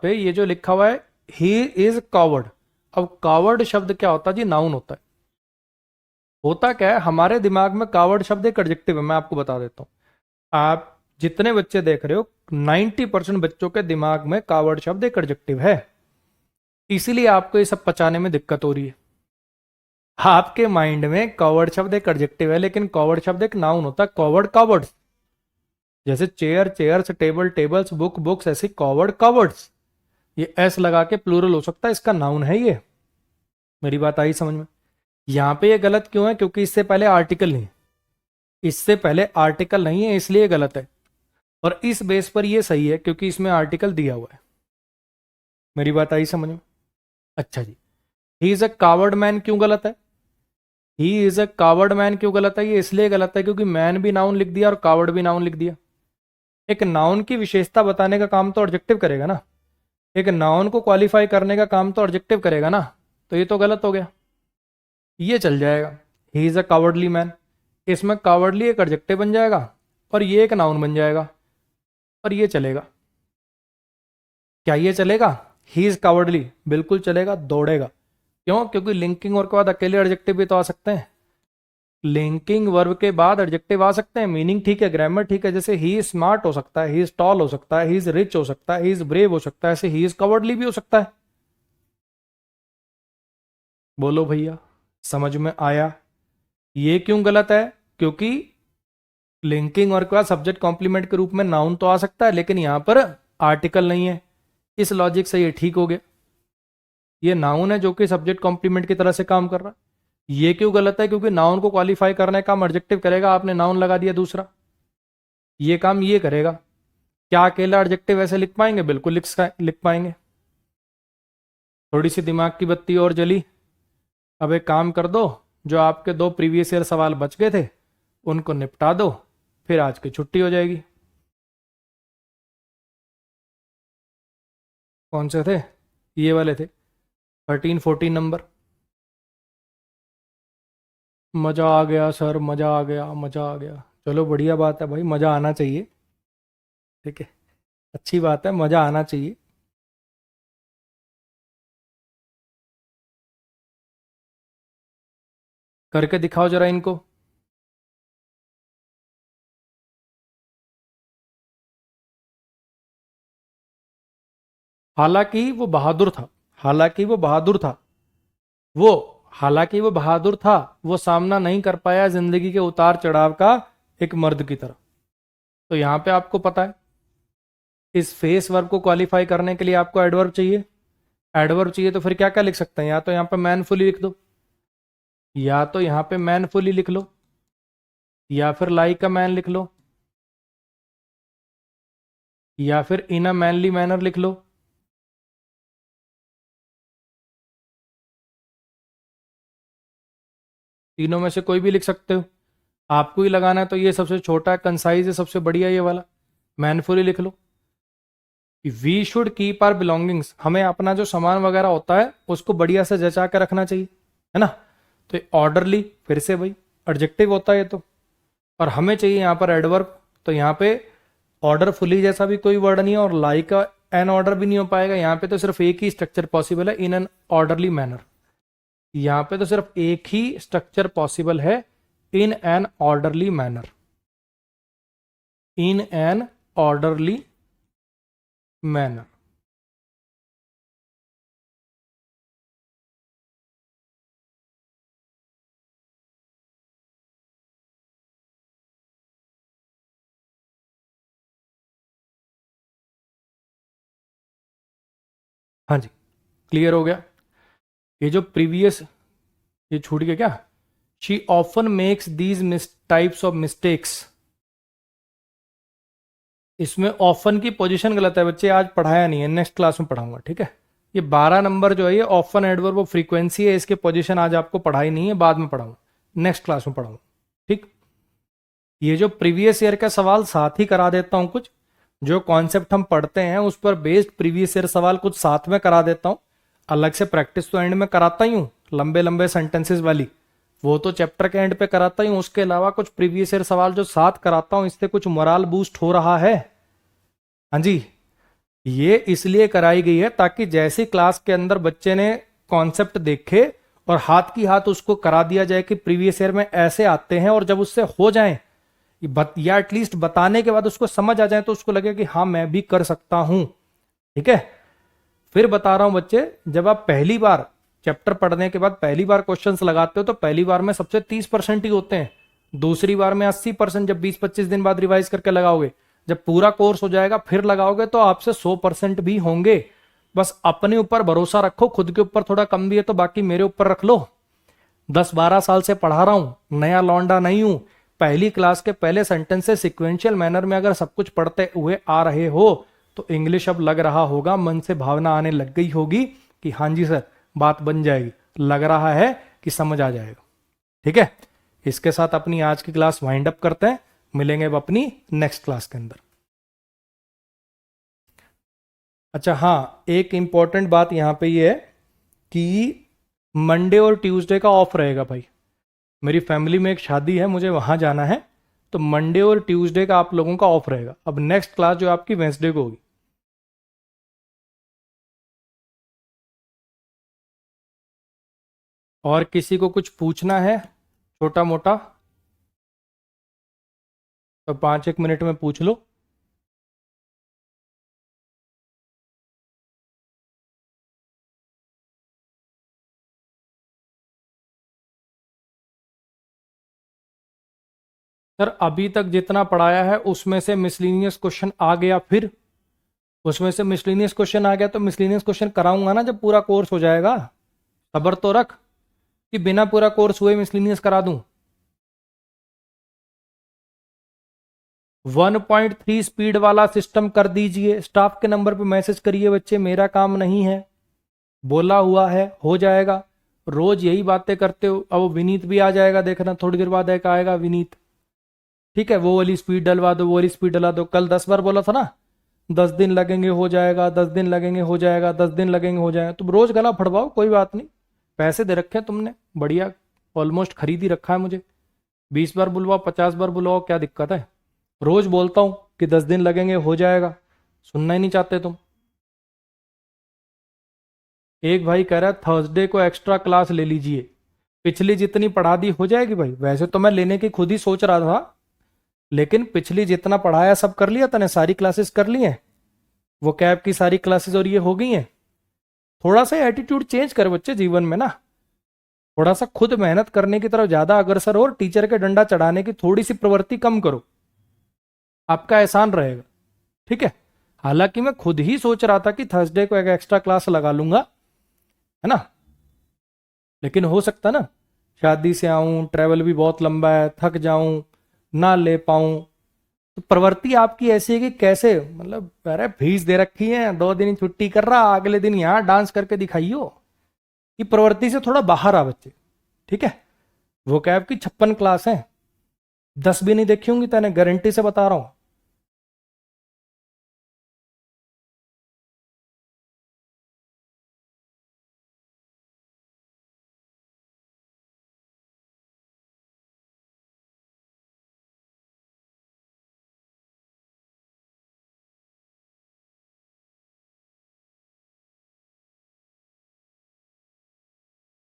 पे ये जो लिखा हुआ है ही इज कावर्ड, अब कावर्ड शब्द क्या होता है जी? नाउन होता है। होता क्या है, हमारे दिमाग में कावर्ड शब्द एक एडजेक्टिव है, मैं आपको बता देता हूँ। आप जितने बच्चे देख रहे हो 90% बच्चों के दिमाग में कावर्ड शब्द एक एडजेक्टिव है, इसीलिए आपको ये सब पचाने में दिक्कत हो रही है। आपके माइंड में कवर्ड शब्द एक एडजेक्टिव है, लेकिन कवर्ड शब्द एक नाउन होता है। कवर्ड कवर्ड्स, जैसे chair chairs, table tables, book books, ऐसी कवर्ड कवर्ड्स। ये एस लगा के प्लूरल हो सकता है, इसका नाउन है ये। मेरी बात आई समझ में? यहां पे ये गलत क्यों है? क्योंकि इससे पहले आर्टिकल नहीं है, इससे पहले आर्टिकल नहीं है, इसलिए गलत है। और इस बेस पर ये सही है क्योंकि इसमें आर्टिकल दिया हुआ है। मेरी बात आई समझ में? अच्छा जी, he is a coward man क्यों गलत है? He is a coward man क्यों गलत है? ये इसलिए गलत है क्योंकि मैन भी नाउन लिख दिया और कावर्ड भी नाउन लिख दिया। एक नाउन की विशेषता बताने का काम तो ऑब्जेक्टिव करेगा ना, एक नाउन को क्वालिफाई करने का काम तो ऑब्जेक्टिव करेगा ना, तो ये तो गलत हो गया। ये चल जाएगा, ही इज अ कावर्डली मैन, इसमें कावर्डली एक ऑब्जेक्टिव बन जाएगा और ये एक नाउन बन जाएगा, और ये चलेगा। क्या ये चलेगा? ही इज कावर्डली बिल्कुल चलेगा, दौड़ेगा। क्यों? क्योंकि लिंकिंग वर्ब के बाद अकेले एडजेक्टिव भी तो आ सकते हैं, लिंकिंग वर्ब के बाद एडजेक्टिव आ सकते हैं। मीनिंग ठीक है, ग्रामर ठीक है, जैसे ही इज स्मार्ट हो सकता है, ही इज टॉल हो सकता है, ही इज रिच हो सकता है, ही इज ब्रेव हो सकता है, ऐसे ही इज कवर्डली भी हो सकता है। बोलो भैया, समझ में आया? ये क्यों गलत है? क्योंकि लिंकिंग वर्ब के बाद सब्जेक्ट कॉम्प्लीमेंट के रूप में नाउन तो आ सकता है, लेकिन यहां पर आर्टिकल नहीं है। इस लॉजिक से ये ठीक हो गया, ये नाउन है जो कि सब्जेक्ट कॉम्प्लीमेंट की तरह से काम कर रहा है। ये क्यों गलत है? क्योंकि नाउन को क्वालिफाई करने का काम एडजेक्टिव करेगा, आपने नाउन लगा दिया दूसरा, ये काम ये करेगा। क्या अकेला एडजेक्टिव ऐसे लिख पाएंगे? बिल्कुल लिख पाएंगे। थोड़ी सी दिमाग की बत्ती और जली। अब एक काम कर दो, जो आपके दो प्रीवियस ईयर सवाल बच गए थे उनको निपटा दो, फिर आज की छुट्टी हो जाएगी। कौन से थे? ये वाले थे, 13 14 नंबर। मज़ा आ गया सर, मज़ा आ गया, मज़ा आ गया। चलो बढ़िया बात है भाई, मज़ा आना चाहिए। ठीक है, अच्छी बात है, मज़ा आना चाहिए। करके दिखाओ जरा इनको। हालांकि वो बहादुर था, हालांकि वो बहादुर था, वो हालांकि वो बहादुर था, वो सामना नहीं कर पाया जिंदगी के उतार चढ़ाव का एक मर्द की तरह। तो यहां पे आपको पता है, इस फेस वर्ब को क्वालिफाई करने के लिए आपको एडवर्ब चाहिए। एडवर्ब चाहिए तो फिर क्या क्या लिख सकते हैं? या तो यहाँ पे मैनफुली लिख दो, या तो यहाँ पे मैनफुली लिख लो, या फिर लाइक अ मैन लिख लो, या फिर इन अ मैनली मैनर लिख लो। तीनों में से कोई भी लिख सकते हो, आपको ही लगाना है। तो ये सबसे छोटा कंसाइज है, सबसे बढ़िया ये वाला, मैनफुली लिख लो। We should keep our belongings, हमें अपना जो सामान वगैरह होता है उसको बढ़िया से जचा के रखना चाहिए, है ना। तो ऑर्डरली फिर से भाई एडजेक्टिव होता है ये तो, और हमें चाहिए यहाँ पर एडवर्ब। तो यहाँ पे ऑर्डरफुली जैसा भी कोई वर्ड नहीं है, और लाइक एन ऑर्डर भी नहीं हो पाएगा। यहाँ पे तो सिर्फ एक ही स्ट्रक्चर पॉसिबल है, इन एन ऑर्डरली मैनर। यहाँ पे तो सिर्फ एक ही स्ट्रक्चर पॉसिबल है, in an orderly manner, in an orderly manner. हाँ जी, क्लियर हो गया। ये जो प्रीवियस, ये छूट गया क्या? She often makes these types of mistakes, इसमें ऑफन की पोजीशन गलत है बच्चे, आज पढ़ाया नहीं है, नेक्स्ट क्लास में पढ़ाऊंगा, ठीक है। ये 12 नंबर जो है ये ऑफन एडवर्ब वो फ्रीक्वेंसी है, इसके पोजीशन आज आपको पढ़ाई नहीं है, बाद में पढ़ाऊंगा, नेक्स्ट क्लास में पढ़ाऊंगा, ठीक। ये जो प्रीवियस ईयर का सवाल साथ ही करा देता हूं, कुछ जो कॉन्सेप्ट हम पढ़ते हैं उस पर बेस्ड प्रीवियस ईयर सवाल कुछ साथ में करा देता हूं। अलग से प्रैक्टिस तो एंड में कराता ही हूं, लंबे लंबे सेंटेंसेस वाली वो तो चैप्टर के एंड पे कराता ही हूं। उसके अलावा कुछ प्रीवियस ईयर सवाल जो साथ कराता हूं, इससे कुछ मोरल बूस्ट हो रहा है। हाँ जी, ये इसलिए कराई गई है ताकि जैसी क्लास के अंदर बच्चे ने कॉन्सेप्ट देखे और हाथ की हाथ उसको करा दिया जाए कि प्रीवियस ईयर में ऐसे आते हैं, और जब उससे हो जाए या एटलीस्ट बताने के बाद उसको समझ आ जाए तो उसको लगे कि हाँ मैं भी कर सकता हूं। ठीक है, फिर बता रहा हूं बच्चे, जब आप पहली बार चैप्टर पढ़ने के बाद पहली बार क्वेश्चंस लगाते हो तो पहली बार में सबसे 30% ही होते हैं, दूसरी बार में 80%, जब 20-25 दिन बाद रिवाइज करके लगाओगे। जब पूरा कोर्स हो जाएगा फिर लगाओगे तो आपसे 100% भी होंगे। बस अपने ऊपर भरोसा रखो, खुद के ऊपर थोड़ा कम भी है तो बाकी मेरे ऊपर रख लो। 10-12 साल से पढ़ा रहा हूं, नया लौंडा नहीं हूं। पहली क्लास के पहले सेंटेंस से सिक्वेंशियल मैनर में अगर सब कुछ पढ़ते हुए आ रहे हो तो इंग्लिश अब लग रहा होगा, मन से भावना आने लग गई होगी कि हाँ जी सर बात बन जाएगी, लग रहा है कि समझ आ जाएगा। ठीक है, इसके साथ अपनी आज की क्लास वाइंड अप करते हैं, मिलेंगे अब अपनी नेक्स्ट क्लास के अंदर। अच्छा हाँ, एक इंपॉर्टेंट बात यहाँ पे ये है कि मंडे और ट्यूसडे का ऑफ रहेगा भाई। मेरी फैमिली में एक शादी है, मुझे वहां जाना है, तो मंडे और ट्यूसडे का आप लोगों का ऑफ रहेगा। अब नेक्स्ट क्लास जो आपकी वेंसडे को होगी। और किसी को कुछ पूछना है छोटा मोटा तो 5-1 मिनट में पूछ लो। सर अभी तक जितना पढ़ाया है उसमें से मिसलिनियस क्वेश्चन आ गया, फिर उसमें से मिसलिनियस क्वेश्चन आ गया तो मिसलिनियस क्वेश्चन कराऊंगा ना जब पूरा कोर्स हो जाएगा। सब्र तो रख कि बिना पूरा कोर्स हुए मिसलिनियस करा दूं। 1.3 स्पीड वाला सिस्टम कर दीजिए, स्टाफ के नंबर पे मैसेज करिए बच्चे, मेरा काम नहीं है, बोला हुआ है हो जाएगा। रोज यही बातें करते हो। अब वो विनीत भी आ जाएगा, देखना थोड़ी देर बाद एक आएगा विनीत। ठीक है, वो वाली स्पीड डलवा दो, वो वाली स्पीड डलवा दो। कल 10 बार बोला था ना, 10 दिन लगेंगे हो जाएगा, 10 दिन लगेंगे हो जाएगा, 10 दिन लगेंगे हो जाएगा। तुम रोज गला फड़वाओ, कोई बात नहीं, पैसे दे रखे हैं तुमने, बढ़िया ऑलमोस्ट खरीद ही रखा है मुझे। 20 बार बुलवाओ, 50 बार बुलवाओ, क्या दिक्कत है। रोज बोलता हूं कि 10 दिन लगेंगे हो जाएगा, सुनना ही नहीं चाहते तुम। एक भाई कह रहा है थर्सडे को एक्स्ट्रा क्लास ले लीजिए, पिछली जितनी पढ़ा दी हो जाएगी भाई। वैसे तो मैं लेने की खुद ही सोच रहा था, लेकिन पिछली जितना पढ़ाया सब कर लिया तने, सारी क्लासेस कर ली हैं, वो कैब की सारी क्लासेस और ये हो गई हैं। थोड़ा सा एटीट्यूड चेंज कर बच्चे जीवन में ना, थोड़ा सा खुद मेहनत करने की तरफ ज्यादा अग्रसर हो और टीचर के डंडा चढ़ाने की थोड़ी सी प्रवृत्ति कम करो, आपका एहसान रहेगा। ठीक है, हालांकि मैं खुद ही सोच रहा था कि थर्सडे को एक एक्स्ट्रा क्लास लगा लूंगा, है ना, लेकिन हो सकता ना शादी से आऊं, ट्रैवल भी बहुत लंबा है, थक जाऊं, ना ले पाऊं। तो प्रवृत्ति आपकी ऐसी है कि कैसे, मतलब अरे फीस दे रखी है, 2 दिन छुट्टी कर रहा, अगले दिन यहाँ डांस करके दिखाइयो। ये प्रवृत्ति से थोड़ा बाहर आ बच्चे। ठीक है, वो कैब की 56 क्लास है, 10 भी नहीं देखी होंगी तैने, गारंटी से बता रहा हूं।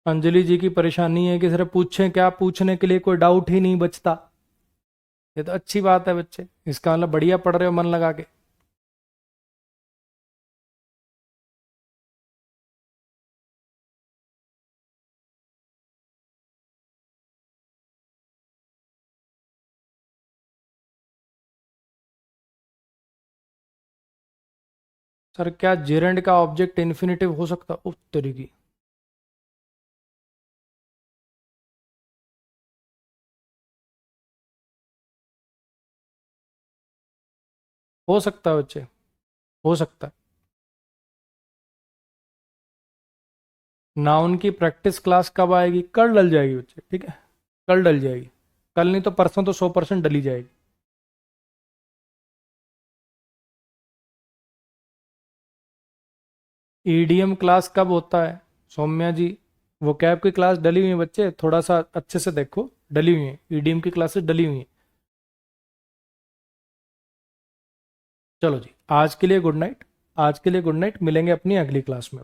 अंजलि जी की परेशानी है कि सिर्फ पूछें क्या, पूछने के लिए कोई डाउट ही नहीं बचता। ये तो अच्छी बात है बच्चे, इसका मतलब बढ़िया पढ़ रहे हो मन लगा के। सर क्या जेरेंड का ऑब्जेक्ट इन्फिनेटिव हो सकता, उस तरीके हो सकता है बच्चे, हो सकता है। नाउन की प्रैक्टिस क्लास कब आएगी, कल डल जाएगी बच्चे। ठीक है, कल डल जाएगी, कल नहीं तो परसों तो 100% डली जाएगी। ईडीएम क्लास कब होता है सौम्या जी? वो कैब की क्लास डली हुई है बच्चे, थोड़ा सा अच्छे से देखो, डली हुई है, ईडीएम की क्लासेस डली हुई है। चलो जी, आज के लिए गुड नाइट। आज के लिए गुड नाइट, मिलेंगे अपनी अगली क्लास में।